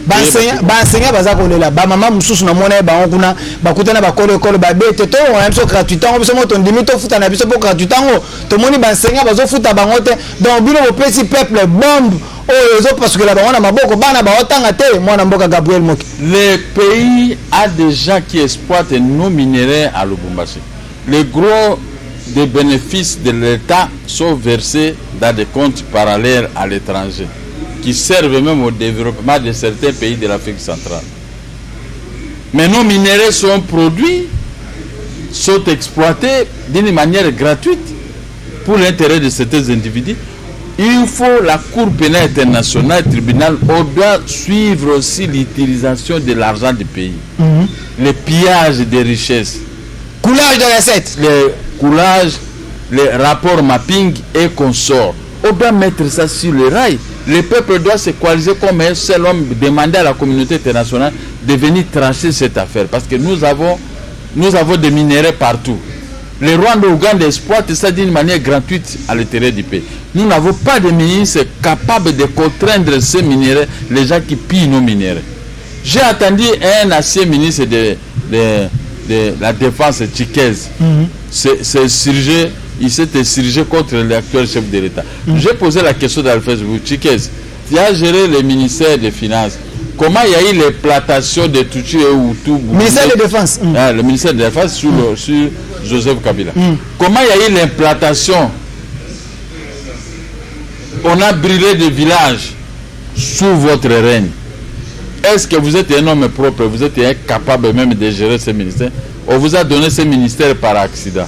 Basenya baza kolela ba mama mususu na mona ba nguna bakutana bakolo ba bete to on biso gratuitement biso moto ndimi to futa na biso po gratuitement to moni basenya bazo futa bangote donc bino bo pesi peuple bombe oyo parce que la bana maboko bana ba otanga te mwana mboka Gabriel Moki. Le pays a des gens qui exploitent nos minéraux à Lubumbashi. Les gros des bénéfices de l'État sont versés dans des comptes parallèles à l'étranger, qui servent même au développement de certains pays de l'Afrique centrale. Mais nos minéraux sont produits, sont exploités d'une manière gratuite pour l'intérêt de certains individus. Il faut la Cour pénale internationale, tribunal, on doit suivre aussi l'utilisation de l'argent du pays. Le pillage des richesses. Coulage de recettes. Le coulage, les rapports mapping et consorts. On doit mettre ça sur le rail. Le peuple doit se coaliser comme un seul homme, demander à la communauté internationale de venir trancher cette affaire. Parce que nous avons des minéraux partout. Le Rwanda et l'Ouganda exploitent ça d'une manière gratuite à l'intérieur du pays. Nous n'avons pas de ministres capables de contraindre ces minéraux, les gens qui pillent nos minéraux. J'ai attendu un ancien ministre de la défense tchikaise. Il s'est insurgé contre l'actuel chef de l'État. J'ai posé la question dans le Facebook. Tchikaise, tu as géré le ministère des Finances. Comment il y a eu les plantations de Tutsi et Hutu? Ministère de la Défense. Le ministère de la Défense sur Joseph Kabila. Comment il y a eu l'implantation? On a brûlé des villages sous votre règne. Est-ce que vous êtes un homme propre, vous êtes incapable même de gérer ce ministère? On vous a donné ce ministère par accident.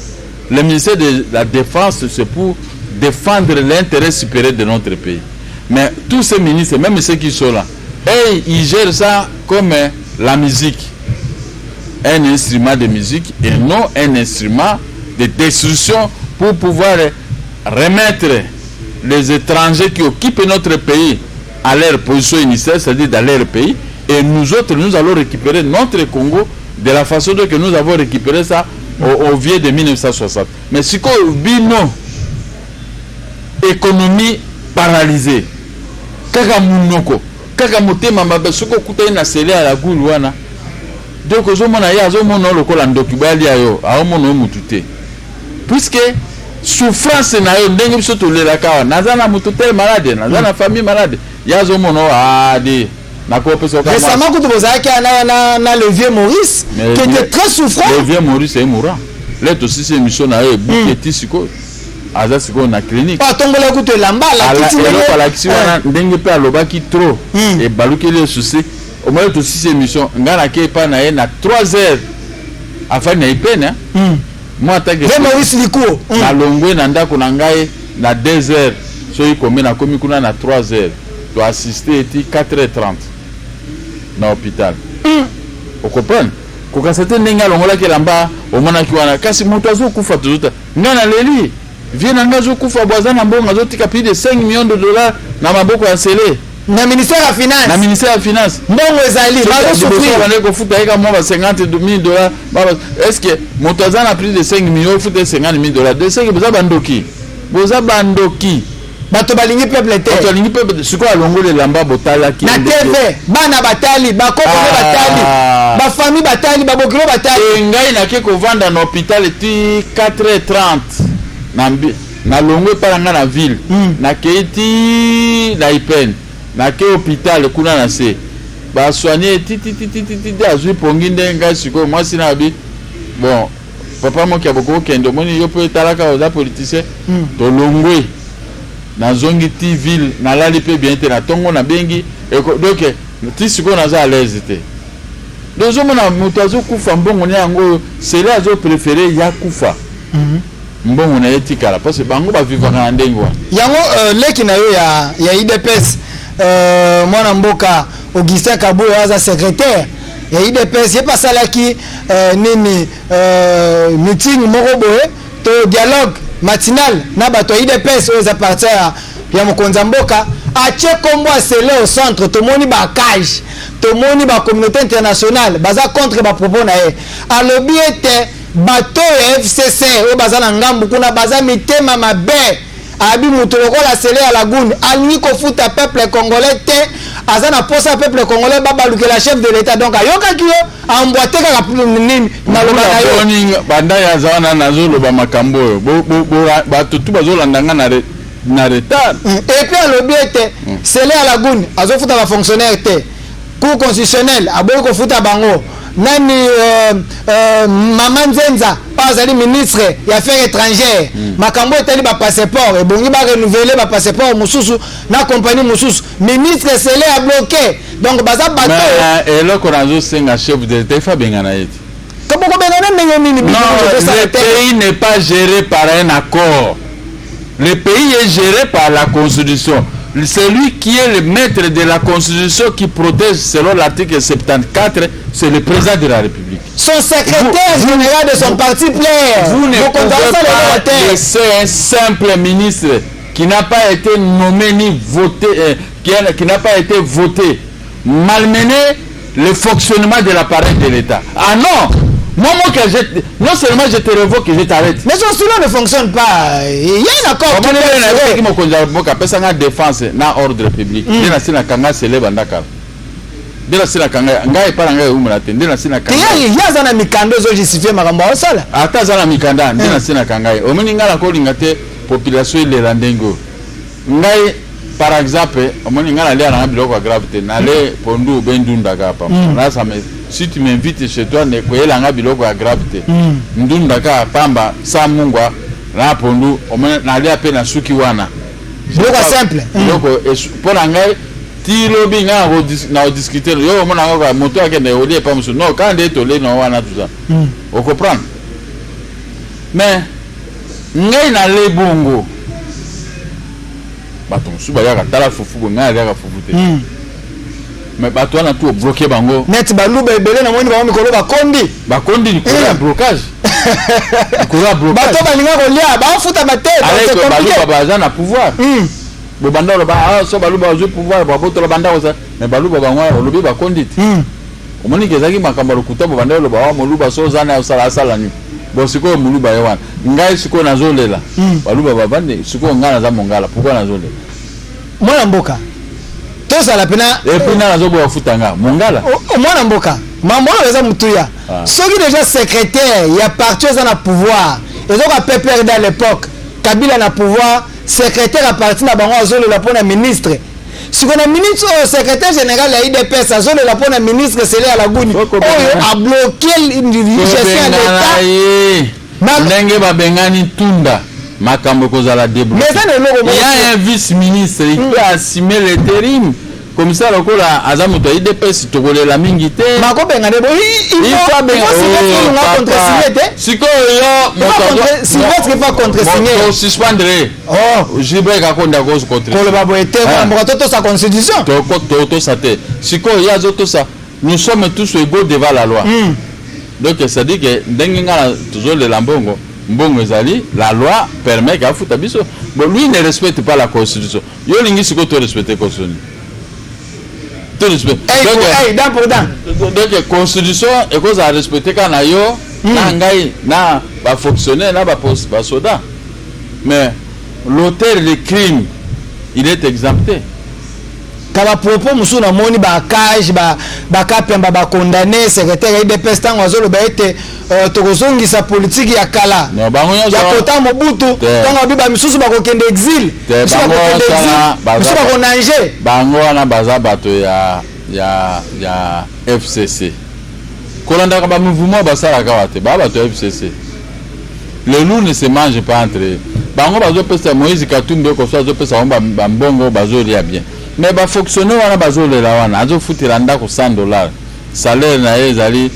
Le ministère de la Défense, c'est pour défendre l'intérêt supérieur de notre pays. Mais tous ces ministres, même ceux qui sont là, ils gèrent ça comme la musique. Un instrument de musique et non un instrument de destruction pour pouvoir remettre les étrangers qui occupent notre pays à leur position initiale, c'est-à-dire dans leur pays, et nous autres, nous allons récupérer notre Congo de la façon dont nous avons récupéré ça au vieux de 1960. Mais si qu'on bino économie paralysée, kaka munoko, kaka motema mabe, soko kuta ina sele à la goulwana. Donc, je mona ya zo mona lokola ndoki bali ayo, a mona mutute. Puisque souffrance na yo ndenge biso tolelaka wa naza na moto tel malade naza na famille malade yazo mono adi nakopesa kwa récemment quand vous avez na le vieux Maurice qui était très souffrant. Le vieux Maurice est mourant là aussi c'est mission na yo buketi siko aza siko na clinique pas tombola kuto lamba la kitine la l'action ndenge pe alobaki trop et balukeli souci au moins aussi c'est mission ngana ke pa na ye na 3 heures afin na ipena moi attaque vieux Maurice Likuo na longwe na ndako na ngai na 2 heures so ikomi na komi kuna na 3 heures to assister eti 4h30 na hôpital o comprendre ko kasete ndenge alongola ke lamba o mona ki wana kasi moto azokufa tuzuta ngana leli vient na ngazo kufa bwazana mbongo azotika plus de 5 millions de dollars na maboko ya sele na ministère ya finance mbongo ezali bazo souffrir bana ko futa eka mo 50,000 dollars est-ce que moto azana plus de 5 millions futa 50,000 dollars de ce que boza bandoki bato balingi peuple te bato balingi peuple siko alongole lamba botala ki na TV bana batali bakoko batali ba famille batali babokilo batali ngai na ke ko vanda na hôpital ti 4h30 na longwe para nga na ville na keiti na ipen na ke hôpital kuna na se ba soigner ti azui pongi ndenga siko moi sina bi bon papa mo kia boko kendo moni yo pe talaka oza politicien to longwe na zongi ti ville na lali pe bien te na tongo na bengi donc ti siko na za à l'aise te donc zo mona muto azo kufa mbongo ne yango c'est là azo préférer ya kufa mbongo na etikala parce que bango ba vivaka na ndengwa yango leki na yo ya IDPS mwana mboka Augustin Kaboué aza secrétaire ya IDPS ye pasalaki nini meeting moko boye to dialogue matinal na bato IDPS oyo za partir ya mokonza mboka atie kombo asele au centre tomoni ba cage tomoni ba communauté internationale baza contre ba propos na ye alobi ete bato ya FCC oyo baza na ngambu kuna baza mitema mabe abi mutu lokola sele ya lagune alingi kofuta peuple congolais te aza na posa peuple congolais babalukela chef de l'état donc ayokaki yo ambwate kaka nini maloba na yo banda ya zawana nazoloba makambo oyo bato tu bazolandanga na retard et puis alobi ete sele ya lagune azofuta ba fonctionnaire te cour constitutionnel aboyi kofuta bango nani Mama Nzenza azali ministre ya affaires étrangères makambo etali ba passeport et bongi ba renouveler ba passeport mususu na compagnie mususu ministre sele a bloqué donc baza bato et là qu'on a senga chef de l'État fa bengana yeti comment bengana ndenge nini le pays n'est pas géré par un accord le pays est géré par la constitution. Celui qui est le maître de la constitution qui protège selon l'article 74, c'est le président de la République. Son secrétaire général de son parti plaire. Vous ne pouvez pas laisser un simple ministre qui n'a pas été nommé ni voté, qui n'a pas été voté, malmener le fonctionnement de l'appareil de l'État. Ah non! Moi, non seulement je te révoque, je t'arrête. Mais son stylo ne fonctionne pas. Il y a un accord. Comment est-ce que défense na ordre public? Il y a un kanga célèbre en Dakar. Il y a un kanga, ngai para ngai umulate. Il y a un kanga. Il y a un mikando zo justifier makambo osala. Ata zana mikanda, il y a un kanga. Omoni ngala ko lingate population ile landengo. Ngai par exemple, omoni ngala le na biloko gravité, na le pondu bendunda kapa. Na ça me si tu m'invites chez toi ne koyela nga biloko ya gravité ndunda ka pamba sa mungwa na pondu na lia pe na suki wana biloko simple biloko pour ngai ti lobi nga na discuter yo mona nga moto akende olie pa musu no quand est tolé no wana tout ça on comprend mais ngai na le bongo bato suba ya tala fufu ngai ya fufu te mais bato wana tout bloqué bango net baluba ebele na moni ba mikolo bakondi ni kola blocage kola blocage bato balinga kolia ba futa bate avec baluba baza na pouvoir bo banda lo ba so baluba bazo pouvoir ba boto lo banda oza mais baluba bango olobi bakondi omoni kezaki makambo lokuta bo banda lo ba moluba so zana osala sala ni bo siko moluba yewana ngai siko nazolela baluba babande siko ngana za mongala pourquoi nazolela mwana mboka tosa la pena et puis na zobo futanga mongala mwana mboka mambo eza mutuya soki déjà secrétaire il y a parti aux na pouvoir et donc à pépère dans l'époque Kabila na pouvoir secrétaire à partir na bango azolo la pona ministre si qu'on a ministre secrétaire général à IDPS azolo la pona ministre c'est là la gouni a bloqué une gestion d'état ndenge babengani tunda makambo kozala débloqué il y a un vice-ministre qui peut assumer l'intérim comme ça lokola azamuto IDPS tokole la mingi te mako benga debo il faut siko yo Sylvestre pas contresigner to suspendre jibe ka konda cause contre ko le babo était moko toto sa constitution to sa te siko ya zoto ça nous sommes tous égaux devant la loi donc ça dit que ndenge ngala toujours le lambongo mbongo ezali la loi permet ka futa biso bon lui ne respecte pas la constitution yo lingi siko to respecter constitution donc la constitution est cause à respecter quand na yo na ngai na ba fonctionnaire na ba soldat mais l'auteur des crimes il est exempté kaba propos musu na moni ba cage ba kapemba ba condamné secrétaire IDPS tango azolo ba ete tokozongisa politique ya kala no bango ya kota mobutu tango biba misusu ba kokende exil misusu ba konanje bango wana baza bato ya FCC kolanda ba mouvement basala ka wate ba bato FCC le loup ne se mange pas entre bango bazo pesa Moïse Katumbi ko so zo pesa ba mbongo bazo lia bien mais ba fonctionner wana bazo lela wana azo futira ndako $100 salaire na ezali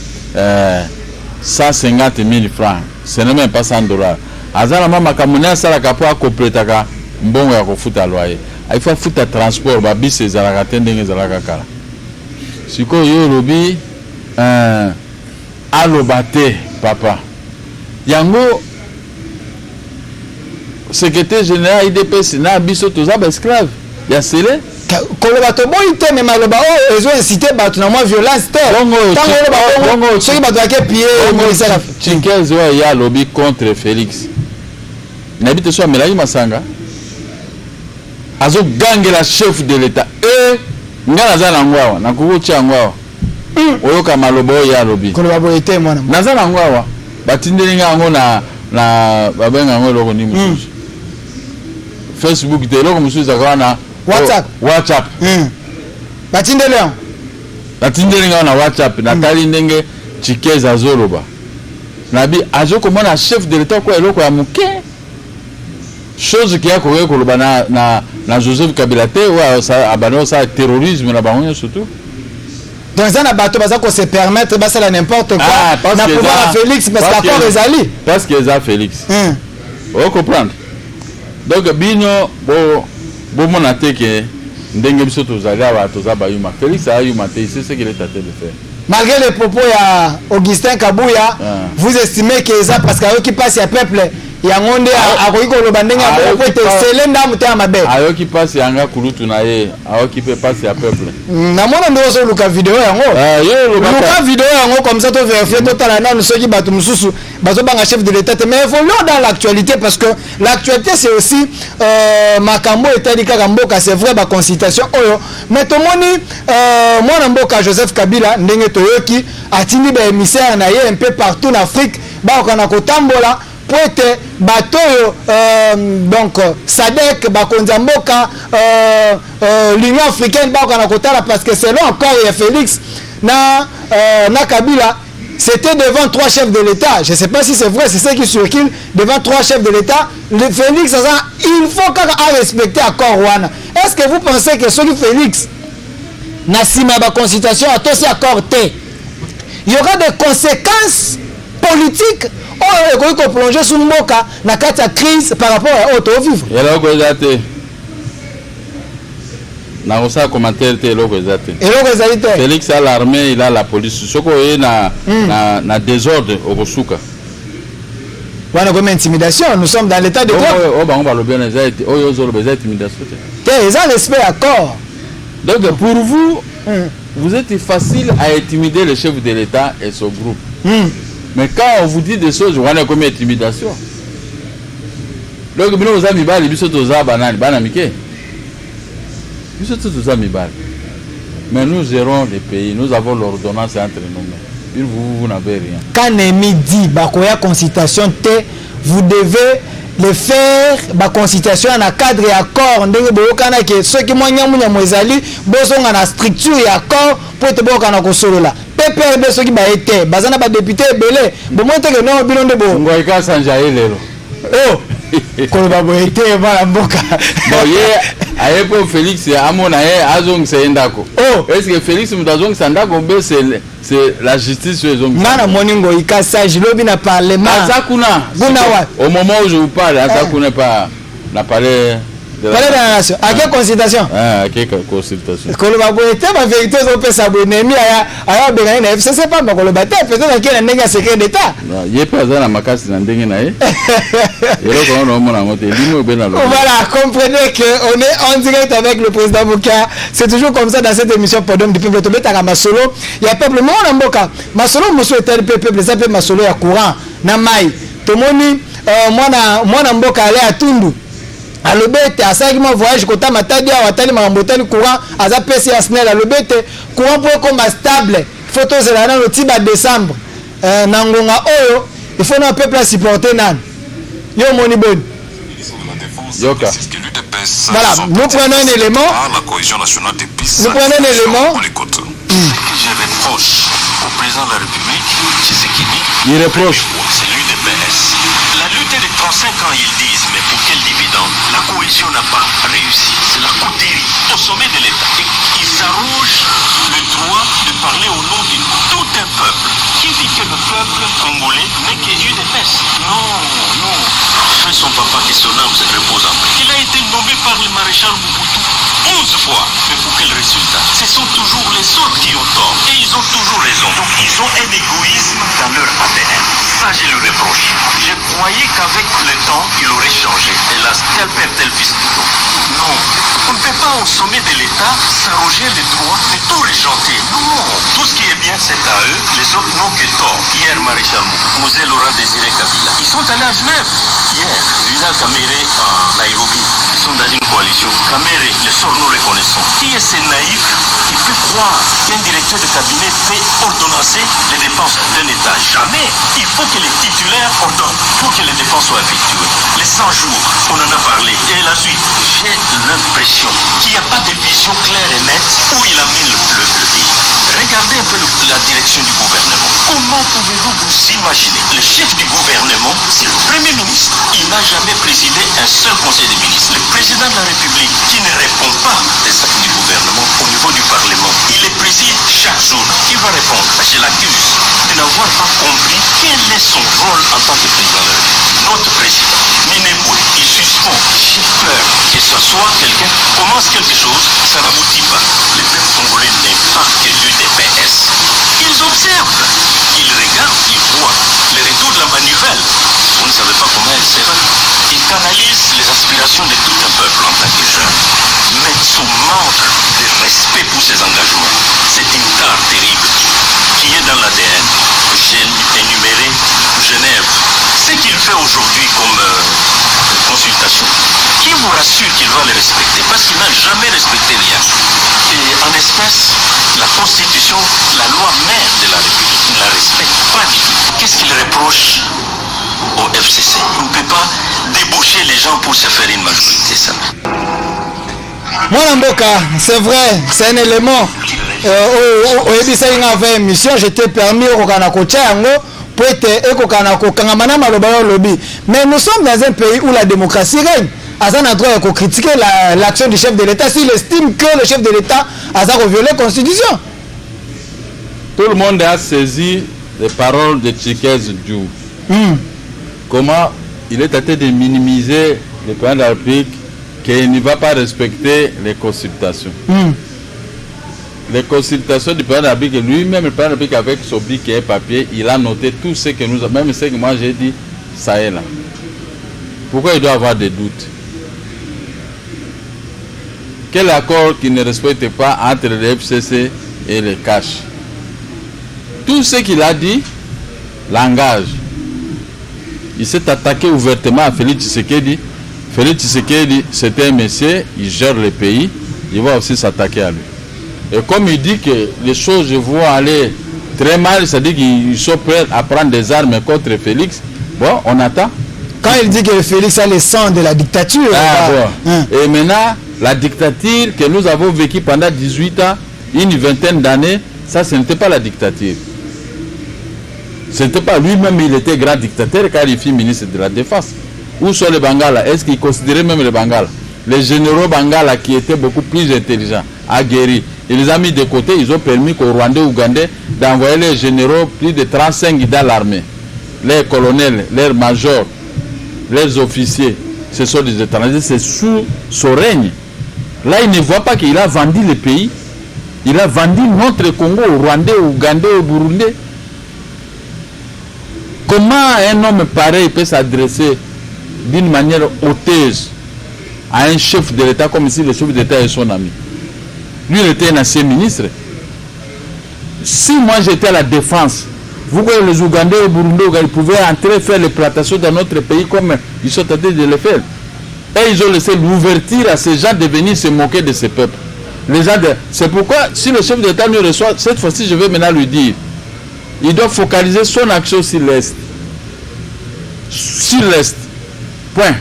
150,000 francs ce n'est même pas $100 azala mama kamuna sala kapo akompletaka mbongo ya kofuta loyer il faut futa transport ba bus ezalaka tendenge ezalaka kala siko yo lobi alobate papa yango secrétaire général IDPS na biso toza ba esclave ya sele koloba to boy te mais maloba ezo inciter bato na moi violence te tango soki bato ake pied moisera Chinkezo ya lobby contre Félix nabite so amelaki masanga azo gangela chef de l'état ngala za na ngwawa na kukucha ngwawa oyoka maloba ya lobby koloba boy te mwana naza na ngwawa batindelinga ngo na babenga ngo loko ni mususu Facebook de loko mususu zakwana WhatsApp batindelinga na WhatsApp na tali ndenge Chikeza zoloba nabi azo komona chef de l'état kwa eloko ya muke chose qui a kowe koloba na Joseph Kabila te wa sa abano sa terrorisme na bango surtout donc ça na bato baza ko se permettre ba ça n'importe quoi na pouvoir Félix parce qu'accord ezali parce que ça Félix on comprendre donc bino bo mona te que ndenge biso tozali aba tozaba yuma Félix a yuma te c'est ce qu'il est tenté de faire malgré les propos ya Augustin Kabouya vous estimez que ça parce que qui passe ya peuple yangonde akoki koloba ndenge akoki te selenda mutema mabe ayoki passe yanga kulutu na ye ayoki pe passe ya peuple na mona ndo so luka video yango luka video yango comme ça to vérifier totala na soki bato mususu bazo banga chef de l'état mais il faut le dans l'actualité parce que l'actualité c'est aussi makambo etali kaka mboka c'est vrai ba consultation oyo mais to moni mwana mboka Joseph Kabila ndenge toyoki atindi ba émissaire na ye un peu partout en Afrique ba kana kotambola pour être bateau donc Sadek bakonza mboka l'Union africaine ba kana kotala parce que selon encore ya Félix na Kabila c'était devant 3 chefs de l'État. Je ne sais pas si c'est vrai, c'est ça qui circule devant 3 chefs de l'État. Le Félix, il faut respecter l'accord Rwanda. Est-ce que vous pensez que ce qui Félix n'a pas de consultation à tous ces accords, il y aura des conséquences politiques qui vont plonger sous le moka dans la crise par rapport à l'auto-vivre? Na ça commentaire te eloko ezate Félix a l'armée, il a la police soko e na désordre okosuka wana comme intimidation nous sommes dans l'état de droit on va le bien ezate oyo zolo bez intimidation te ils ont respect accord donc pour vous vous êtes facile à intimider le chef de l'état et son groupe mais quand on vous dit des choses wana comme intimidation donc bino vous avez bali biso toza banani bana mike. Mais nous gérons les pays, nous avons l'ordonnance entre nous. Vous n'avez rien. Quand Némi dit Bakoya consultation, vous devez le faire ba consultation na cadre ya accord ndenge boyokana ke soki mwa nyamu ezali bozonga na structure ya accord po ete boyokana kosolola PPRD soki baete bazana ba député ebele bomonte ke non bino nde bo ngoika sanja lelo oh koloba boete bana mboka bon ye ayepo Félix amona ye azongisa endako oh est-ce que Félix mutazongisa ndako be c'est la justice sur les hommes ngana moningo ikasage lobi na parlement azakuna au moment où je vous parle azakuna pas na parler de la nation à quelle consultation à quelle consultation koloba boete ba vérité zo pesa bonemi aya bengana na FCC pas koloba te peut-être qu'il y a un nègre secret d'état ye pas za na makasi na ndenge na ye et là on mona ngote limo bena lo voilà comprenez que on est en direct avec le président Moukia. C'est toujours comme ça dans cette émission Podium du peuple tobeta ka masolo il y a peuple mon mboka masolo muso etel peuple ça peut masolo ya courant na mai tomoni mwana mboka ale atundu alobete asaki mo voyage kota matadi a watali mambotali courant aza pesi ya snel alobete courant pour comme stable photo zela na le tiba décembre na ngonga oyo il faut na peuple supporter nan yo moni bon yoka voilà nous prenons un élément la cohésion nationale des pistes nous prenons un élément je reproche au président de la République Tshisekedi il reproche c'est l'UDPS la lutte est de 35 ans ils disent mais pour quel dividende la cohésion n'a pas réussi c'est la coterie au sommet de l'État et ils s'arrogent le droit de parler au nom de tout un peuple qui dit que le peuple congolais n'est que UDPS non fait son papa et son âme se repose en paix il a été nommé par le maréchal Mobutu 11 fois mais pour quel résultat ce sont toujours les autres qui ont tort et ils ont toujours raison donc ils ont un égoïsme dans leur ADN ça je le reproche je croyais qu'avec le temps il aurait changé hélas tel père tel fils non on ne peut pas au sommet de l'État s'arroger le droit de tout régenter non tout ce qui est bien c'est à eux les autres n'ont que tort hier maréchal Mosé Laurent Désiré Kabila ils sont allés à Genève hier Vidal Kamere à Nairobi ils sont dans une coalition Kamere le sort nous reconnaissons qui est ce naïf qui peut croire qu'un directeur de cabinet peut ordonnancer les dépenses d'un État jamais il faut que les titulaires ordonnent pour que les dépenses soient effectuées les 100 jours on en a parlé et la suite j'ai l'impression qu'il n'y a pas de vision claire et nette où il amène le pays regardez un peu la direction du gouvernement comment pouvez-vous vous imaginer le chef du gouvernement c'est le premier ministre il n'a jamais présidé un seul conseil des ministres le président de la République qui ne répond pas des actes du gouvernement au niveau du Parlement il les préside chaque jour qui va répondre je l'accuse de n'avoir pas compris quel est son rôle en tant que président de la République notre président Minembwe il suspend j'ai peur que ce soit quelqu'un commence quelque chose ça n'aboutit pas le peuple congolais n'est pas que l'UDPS ils observent ils regardent ils voient le retour de la manivelle vous ne savez pas comment elle sera ils canalisent les aspirations de tout un peuple en tant que jeune mais son manque de respect pour ses engagements c'est une tare terrible qui est dans l'ADN j'ai énuméré Genève ce qu'il fait aujourd'hui comme consultation qui vous rassure qu'il va les respecter parce qu'il n'a jamais respecté rien et en espèce la constitution la loi mère de la République ne la respecte pas du tout qu'est-ce qu'il reproche au FCC on ne peut pas débaucher les gens pour se faire une majorité ça Mwana mboka, c'est vrai, c'est un élément oyebisa inga avant émission, j'étais permis okokana kotia yango pour être ekokana kokangama maloba yo lobby. Mais nous sommes dans un pays où la démocratie règne. Azan a droit de critiquer l'action du chef de l'État s'il estime que le chef de l'État a violé la Constitution. Tout le monde a saisi les paroles de Tchikez Diouf. Comment il est tenté de minimiser le président de la République qu'il ne va pas respecter les consultations. Les consultations du président de la République, lui-même, le président de la République, avec son bic et papier, il a noté tout ce que nous avons, même ce que moi j'ai dit, ça est là. Pourquoi il doit avoir des doutes? Quel accord qui ne respecte pas entre le FCC et le CACH? Tout ce qu'il a dit l'engage. Il s'est attaqué ouvertement à Félix Tshisekedi. Félix Tshisekedi, c'est un monsieur, il gère le pays, il va aussi s'attaquer à lui. Et comme il dit que les choses vont aller très mal, c'est-à-dire qu'ils sont prêts à prendre des armes contre Félix, bon, on attend. Quand il dit que Félix a le sang de la dictature. Et maintenant, la dictature que nous avons vécue pendant 18 ans, une vingtaine d'années, ça, ce n'était pas la dictature. Ce n'était pas lui-même, il était grand dictateur quand il fut ministre de la Défense. Où sont les Bangala? Est-ce qu'il considérait même les Bangala? Les généraux Bangala qui étaient beaucoup plus intelligents, aguerris, il les a mis de côté, ils ont permis qu'aux Rwandais, Ougandais, d'envoyer les généraux, plus de 35 dans l'armée. Les colonels, les majors, les officiers, ce sont des étrangers, c'est sous son règne. Là, il ne voit pas qu'il a vendu le pays. Il a vendu notre Congo aux Rwandais, aux Ougandais, aux Burundais. Comment un homme pareil peut s'adresser d'une manière hauteuse à un chef de l'État comme si le chef d'État est son ami? Lui, il était un ancien ministre. Si moi j'étais à la défense, vous voyez les Ougandais et les Burundais, ils pouvaient entrer faire les plantations dans notre pays comme ils sont en train de le faire. Et ils ont laissé l'ouverture à ces gens de venir se moquer de ces peuples. C'est pourquoi, si le chef d'État nous reçoit, cette fois-ci, je vais maintenant lui dire, il doit focaliser son action sur l'Est. Sur l'Est. Point.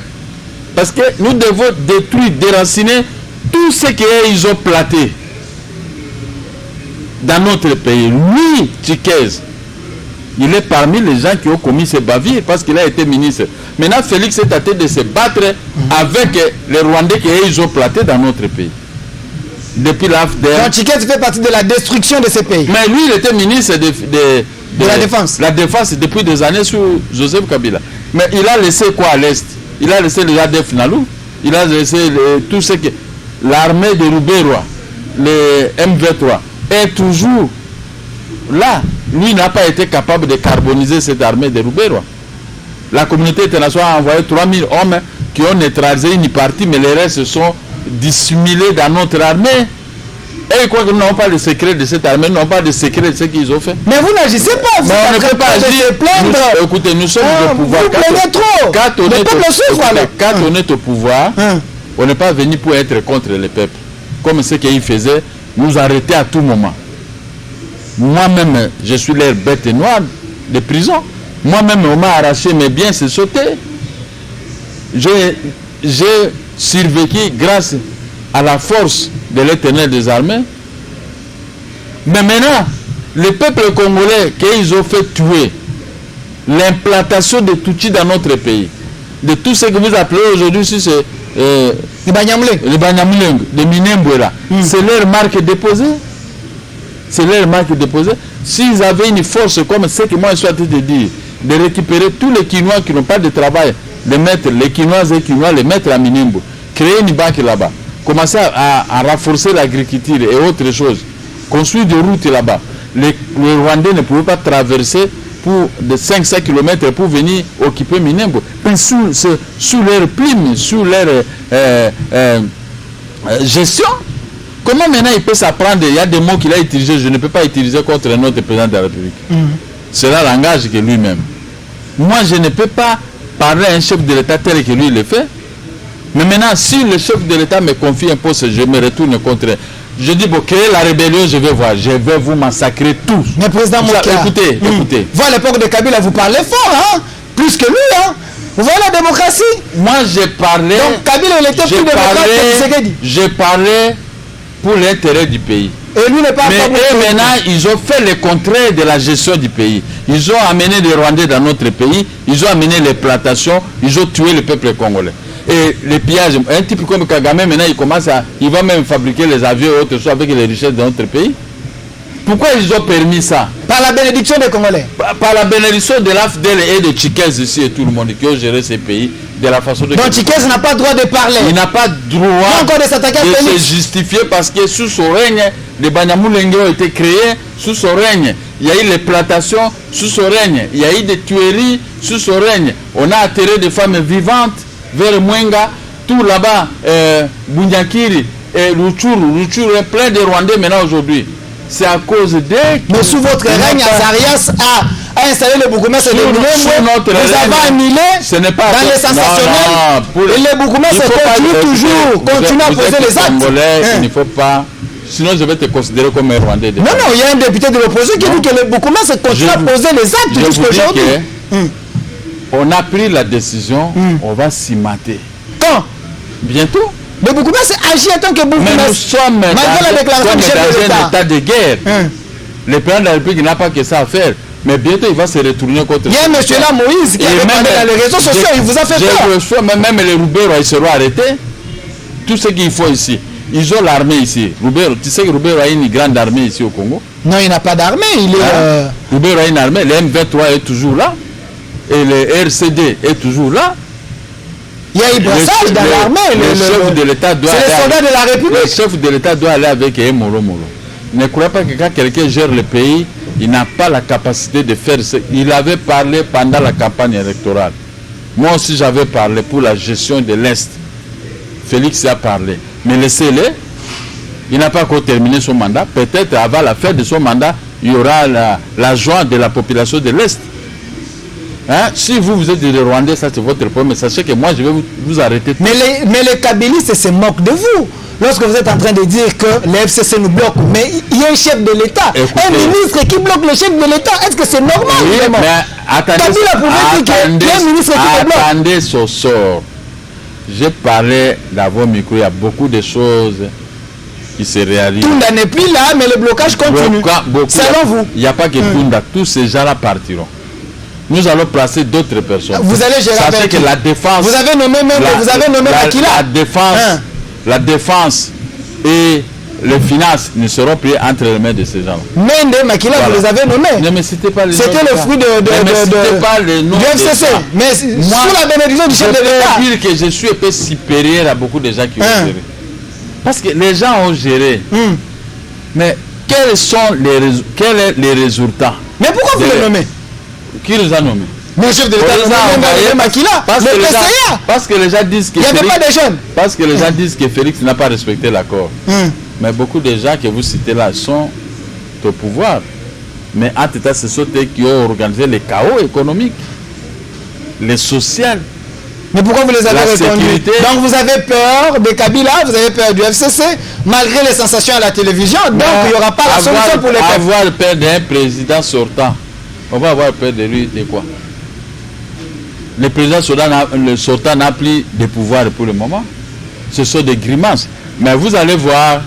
Parce que nous devons détruire, déraciner tout ce qu'ils ont planté dans notre pays. Lui, Tchikez, il est parmi les gens qui ont commis ces bavures parce qu'il a été ministre. Maintenant, Félix est en train de se battre avec les Rwandais qu'ils ont planté dans notre pays. Depuis l'AFDR. Donc Tchikez fait partie de la destruction de ces pays. Mais lui, il était ministre de la Défense. La Défense depuis des années sous Joseph Kabila. Mais il a laissé quoi à l'Est? Il a laissé les ADF Nalou. Il a laissé tout ce que... L'armée de Roubaix-Roi, les MV3, est toujours là. Lui n'a pas été capable de carboniser cette armée de Roubaix-Roi. La communauté internationale a envoyé 3000 hommes qui ont neutralisé une partie, mais les restes se sont dissimulés dans notre armée. Et ils croient que nous n'avons pas le secret de cette armée, nous n'avons pas de secret de ce qu'ils ont fait. Mais vous n'agissez pas, vous on ne peut pas agir. Écoutez, nous sommes au pouvoir. Vous plaignez trop. Quand on est au pouvoir, on n'est pas venu pour être contre les peuples. Comme ce qu'ils faisaient, nous arrêter à tout moment. Moi-même, je suis leur bête noire de prison. Moi-même, on m'a arraché mes biens, c'est sauté. J'ai survécu grâce à la force de l'Éternel des armées. Mais maintenant, les peuples congolais qu'ils ont fait tuer, l'implantation de Tutsi dans notre pays, de tout ce que vous appelez aujourd'hui, si c'est les Banyamuleng, de Minembwera, c'est leur marque déposée. C'est leur marque déposée. S'ils avaient une force comme ce que moi je suis en train de dire, de récupérer tous les Quinois qui n'ont pas de travail, de mettre les Quinois et Quinois, les mettre à Minembwe, créer une banque là-bas, commencer à renforcer l'agriculture et autres choses, construire des routes là-bas. Les Rwandais ne pouvaient pas traverser pour de 500 km pour venir occuper Minembwe. Sous leur plume, sous leur gestion, comment maintenant il peut s'apprendre? Il y a des mots qu'il a utilisés, je ne peux pas utiliser contre notre président de la République. C'est le langage que lui-même. Moi, je ne peux pas parler à un chef de l'État tel que lui le fait. Mais maintenant, si le chef de l'État me confie un poste, je me retourne contre. Je dis, bon, créer la rébellion, je vais voir. Je vais vous massacrer tous. Mais président Mouka, écoutez. Vous, à l'époque de Kabila, vous parlez fort, hein? Plus que lui, hein? Vous voyez la démocratie? Moi, j'ai parlé. Donc, Kabila, il était plus démocrate que Tshisekedi. J'ai parlé pour l'intérêt du pays. Et lui n'est pas. Mais maintenant, ils ont fait le contraire de la gestion du pays. Ils ont amené les Rwandais dans notre pays. Ils ont amené les plantations. Ils ont tué le peuple congolais. Et les pillages, un type comme Kagame, maintenant, il va même fabriquer les avions et autres choses avec les richesses de notre pays. Pourquoi ils ont permis ça? Par la bénédiction des Congolais. Par la bénédiction de l'AFDL et de Tchikez ici et tout le monde qui ont géré ces pays de la façon de... Donc Tchikez n'a pas le droit de parler. Il n'a pas droit de s'attaquer à se justifier parce que sous son règne, les Banyamulenge ont été créés. Sous son règne, il y a eu les plantations. Sous son règne, il y a eu des tueries. Sous son règne, on a atterré des femmes vivantes vers Mwenga, tout là-bas, Bunyakiri, Rutshuru est plein de Rwandais maintenant aujourd'hui. C'est à cause de... Mais sous votre règne, Azarias a installé le bourgmestre de Minembwe. Vous avez annulé dans les sensationnels. Et les bourgmestres continuent à poser les actes. Il ne faut pas... Sinon, je vais te considérer comme un Rwandais. Non, il y a un député de l'opposition qui dit que les bourgmestres continuent à poser les actes jusqu'à aujourd'hui. on a pris la décision, on va s'y mater. Quand? Bientôt. Mais Boukouna, c'est agir en tant que Boukouna. Mais nous sommes malgré la déclaration du chef de l'État. un état de guerre. Le président de la République n'a pas que ça à faire. Mais bientôt, il va se retourner contre... Il y a un monsieur là, Moïse, qui a parlé dans les réseaux sociaux, il vous a fait peur. Même les Roubaix, ils seront arrêtés. Tout ce qu'il faut ici. Ils ont l'armée ici. Roubaix, tu sais que Roubaix a une grande armée ici au Congo. Non, il n'a pas d'armée. Roubaix a une armée. Le M23 est toujours là. Et le RCD est toujours là. Il y a Ibrassage dans l'armée. Le chef de l'État doit... C'est les soldats de la République. Le chef de l'État doit aller avec Molo Molo. Ne croyez pas que quand quelqu'un gère le pays, il n'a pas la capacité de faire ce... Il avait parlé pendant la campagne électorale. Moi aussi, j'avais parlé pour la gestion de l'Est. Félix a parlé. Mais laissez-le. Il n'a pas encore terminé son mandat. Peut-être avant la fin de son mandat, il y aura la joie de la population de l'Est. Hein? Si vous êtes des Rwandais, ça c'est votre problème. Mais sachez que moi, je vais vous arrêter. Mais les kabylistes se moquent de vous. Lorsque vous êtes en train de dire que les FCC nous bloquent, mais il y a un chef de l'État, un ministre qui bloque le chef de l'État, est-ce que c'est normal? Oui, mais attendez ce sort. J'ai parlé d'avoir micro, il y a beaucoup de choses qui se réalisent. Tunda n'est plus là, mais le blocage continue. Selon vous? Il n'y a pas que Tunda, tous ces gens-là partiront. Nous allons placer d'autres personnes. Vous allez gérer avec que la défense... Vous avez nommé Makila. La défense et les finances ne seront plus entre les mains de ces gens-là. Mende Makila, vous les avez nommés. Ne me citez pas les noms. C'était le fruit du FCC. Mais sous la bénédiction du chef de l'État. Je peux dire que je suis un peu supérieur à beaucoup de gens qui ont géré. Parce que les gens ont géré. Mais quels sont les résultats? Mais pourquoi vous les nommez? Qui les a nommés? Le chef de l'État a Makila. Parce que les gens disent que... Il n'y avait pas de jeunes. Parce que les gens disent que Félix n'a pas respecté l'accord. Mais beaucoup de gens que vous citez là sont au pouvoir. Mais en tout cas, ce sont eux qui ont organisé le chaos économique, le social. Mais pourquoi vous les avez reconduits? Donc vous avez peur de Kabila, vous avez peur du FCC, malgré les sensations à la télévision. Donc il n'y aura pas la solution pour les peuples. Avoir peur d'un président sortant, on va avoir peur de lui de quoi? Le président sortant n'a plus de pouvoir pour le moment. Ce sont des grimaces. Mais vous allez voir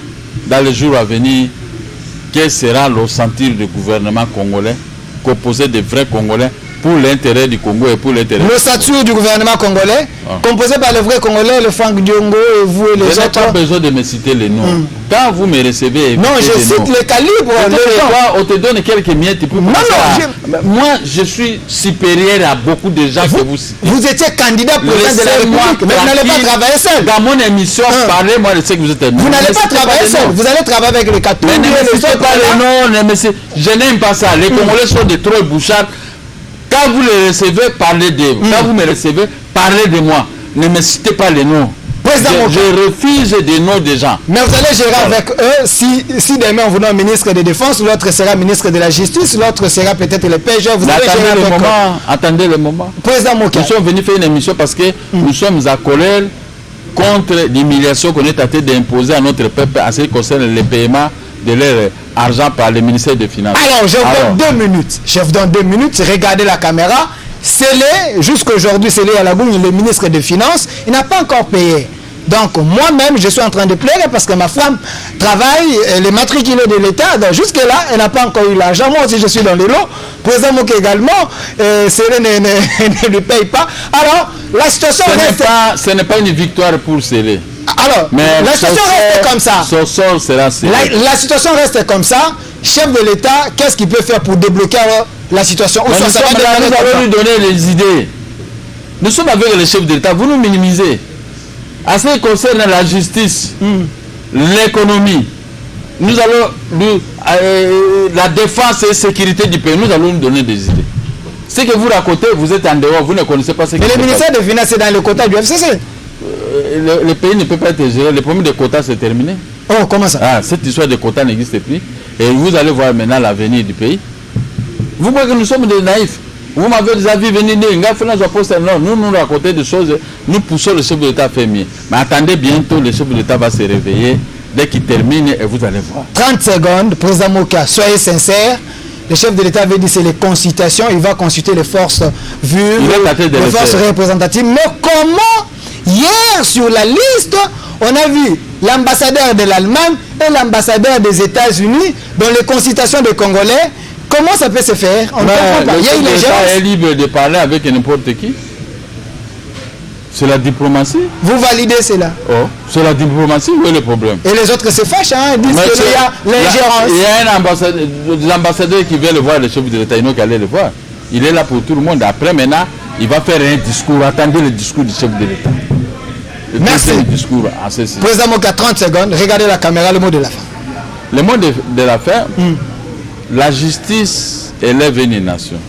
dans les jours à venir quel sera le sentir du gouvernement congolais, composé de vrais Congolais pour l'intérêt du Congo et pour l'intérêt... Le statut du gouvernement congolais, composé par les vrais Congolais, le Franck Diongo et vous et les autres... Je n'ai pas besoin de me citer les noms. Quand vous me recevez... Non, je cite les calibres. On te donne quelques miettes. Moi, je suis supérieur à beaucoup de gens que vous citez. Vous étiez candidat président de la République, mais vous n'allez pas travailler seul. Dans mon émission, parlez-moi de ce que vous êtes... Vous n'allez pas travailler seul. Vous allez travailler avec les Katoubi. Mais ne me citez pas les noms. Je n'aime pas ça. Les Congolais sont des trolls bouchards. Quand vous les recevez, parlez de vous. Quand vous me recevez, parlez de moi. Ne me citez pas les noms. Je refuse des noms des gens. Mais vous allez gérer avec eux si demain on vous nomme ministre de Défense, l'autre sera ministre de la Justice, l'autre sera peut-être le PG. Vous allez gérer avec eux. Attendez le moment. Président Mokia. Nous sommes venus faire une émission parce que nous sommes à colère contre l'humiliation qu'on est tenté d'imposer à notre peuple en ce qui concerne le paiement de leur argent par le ministère des Finances. Alors, je vous donne 2 minutes. Je vous donne 2 minutes. Regardez la caméra. Scellé, jusqu'aujourd'hui, scellé à la Goune, le ministre des Finances, il n'a pas encore payé. Donc, moi-même, je suis en train de pleurer parce que ma femme travaille, elle est matriculée de l'État. Donc, jusque-là, elle n'a pas encore eu l'argent. Moi aussi, je suis dans les lots. Président Moké également, Scellé ne lui paye pas. Alors, la situation ce n'est pas une victoire pour Scellé. Alors, mais la situation reste comme ça. Son sort sera Scellé. La situation reste comme ça. Chef de l'État, qu'est-ce qu'il peut faire pour débloquer la situation? Nous allons lui donner les idées. Nous sommes avec le chef de l'État. Vous nous minimisez. En ce qui concerne la justice, l'économie, nous allons la défense et la sécurité du pays, nous allons nous donner des idées. Ce que vous racontez, vous êtes en dehors, vous ne connaissez pas ce que... Mais le ministère des Finances est dans le quota du FCC. Le pays ne peut pas être géré. Le problème des quotas, c'est terminé. Oh, comment ça? Cette histoire de quotas n'existe plus. Et vous allez voir maintenant l'avenir du pays. Vous croyez que nous sommes des naïfs? Vous m'avez déjà vu venir dire, non, nous nous racontons des choses, nous poussons le chef de l'État à faire mieux. Mais attendez, bientôt le chef de l'État va se réveiller, dès qu'il termine, et vous allez voir. 30 secondes, président Moka, soyez sincère. le chef de l'État avait dit c'est les consultations, il va consulter les forces vues, les forces représentatives. Mais comment, hier sur la liste, on a vu l'ambassadeur de l'Allemagne et l'ambassadeur des États-Unis dans les consultations des Congolais? Comment ça peut se faire? On ne comprend pas. Le chef de l'État est libre de parler avec n'importe qui. C'est la diplomatie. Vous validez cela? Oh, c'est la diplomatie, où est le problème? Et les autres se fâchent, hein, ils disent qu'il y a l'ingérence. Il y a un ambassadeur qui veut le voir, le chef de l'État, il n'a qu'à aller le voir. Il est là pour tout le monde. Après, maintenant, il va faire un discours. Attendez le discours du chef de l'État. Merci. Le discours à ceci. Président Moka, 30 secondes. Regardez la caméra, le mot de la fin. Le mot de la fin, la justice élève une nation.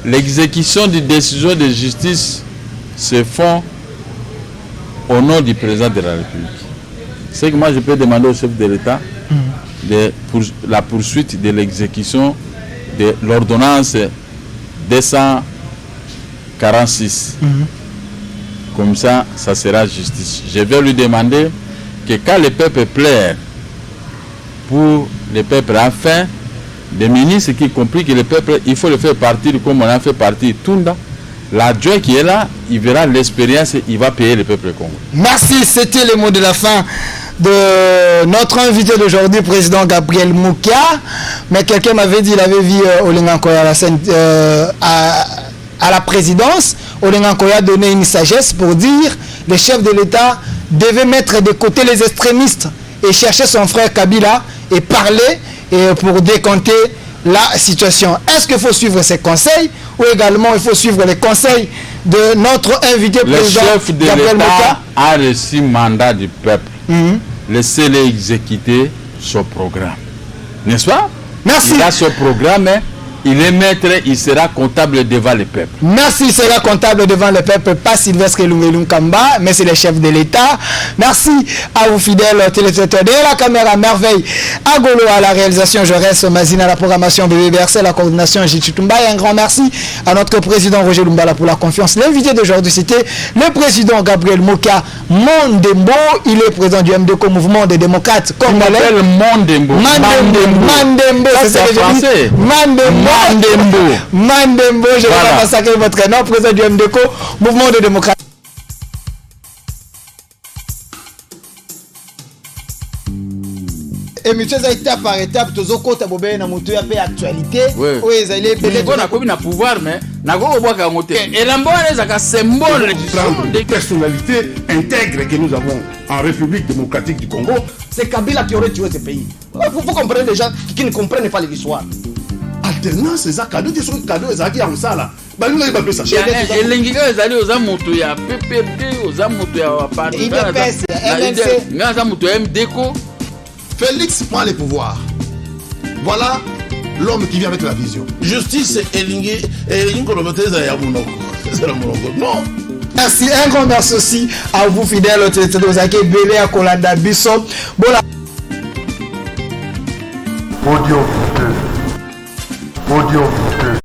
L'exécution des décisions de justice se font au nom du président de la République. C'est que moi je peux demander au chef de l'État la poursuite de l'exécution de l'ordonnance 246. Comme ça, ça sera justice. Je vais lui demander que quand le peuple pleure pour le peuple, enfin, des ministres qui comprennent que le peuple, il faut le faire partir comme on a fait partir Tunda. L'adjoint qui est là, il verra l'expérience et il va payer le peuple congolais. Merci, c'était le mot de la fin de notre invité d'aujourd'hui, président Gabriel Moukia. Mais quelqu'un m'avait dit, il avait vu Olenga Nkoya à la présidence. Olenga Nkoya a donné une sagesse pour dire que le chef de l'État devait mettre de côté les extrémistes et chercher son frère Kabila et parler pour décompter la situation. Est-ce qu'il faut suivre ces conseils ou également il faut suivre les conseils de notre invité président Gabriel Moukia? Le chef de l'État a reçu mandat du peuple. Laissez-le exécuter son programme. N'est-ce pas? Merci. Il a son programme, il est maître, il sera comptable devant le peuple. Merci, il sera comptable devant le peuple, pas Sylvestre Lungelun-Kamba, mais c'est le chef de l'État. Merci à vous fidèles téléspectateurs. Derrière la caméra, Merveille, Agolo à la réalisation, je reste Mazina à la programmation BBRC, la coordination Jichitumba. Et un grand merci à notre président Roger Lumbala pour la confiance. L'invité d'aujourd'hui, c'était le président Gabriel Moukia Mondembo. Il est président du MDCO, Mouvement des démocrates congolais. Mondembo. Mandembo, c'est français. Mandembo, je vais pas massacrer votre nom, président du MDCO, Mouvement de démocratie. Émission ça étape par étape, tozoko tabobé na mutu ya pe actualité. Oui, ça il est peut-être on a comme na pouvoir mais na go boka ngote. Et l'ambona ezaka symbole des personnalités intègres que nous avons en République démocratique du Congo. C'est Kabila qui aurait tué ce pays. Vous comprenez les gens qui ne comprennent pas l'histoire. Alternance c'est ça cadeau des trucs cadeaux ezaki en ça là. Ba nous ba ça. Et l'ingika ezali oza moto ya PPRD, oza moto ya parti. Il pèse MNC. Ngaza moto ya MDCO. Félix prend les pouvoirs. Voilà l'homme qui vient avec la vision. Justice elingi koloboteza ya munoko. C'est la munoko. Non. Merci, un grand merci aussi à vous fidèles téléspectateurs Zaki Belé à Kolanda Bisso. Voilà. Audio 2.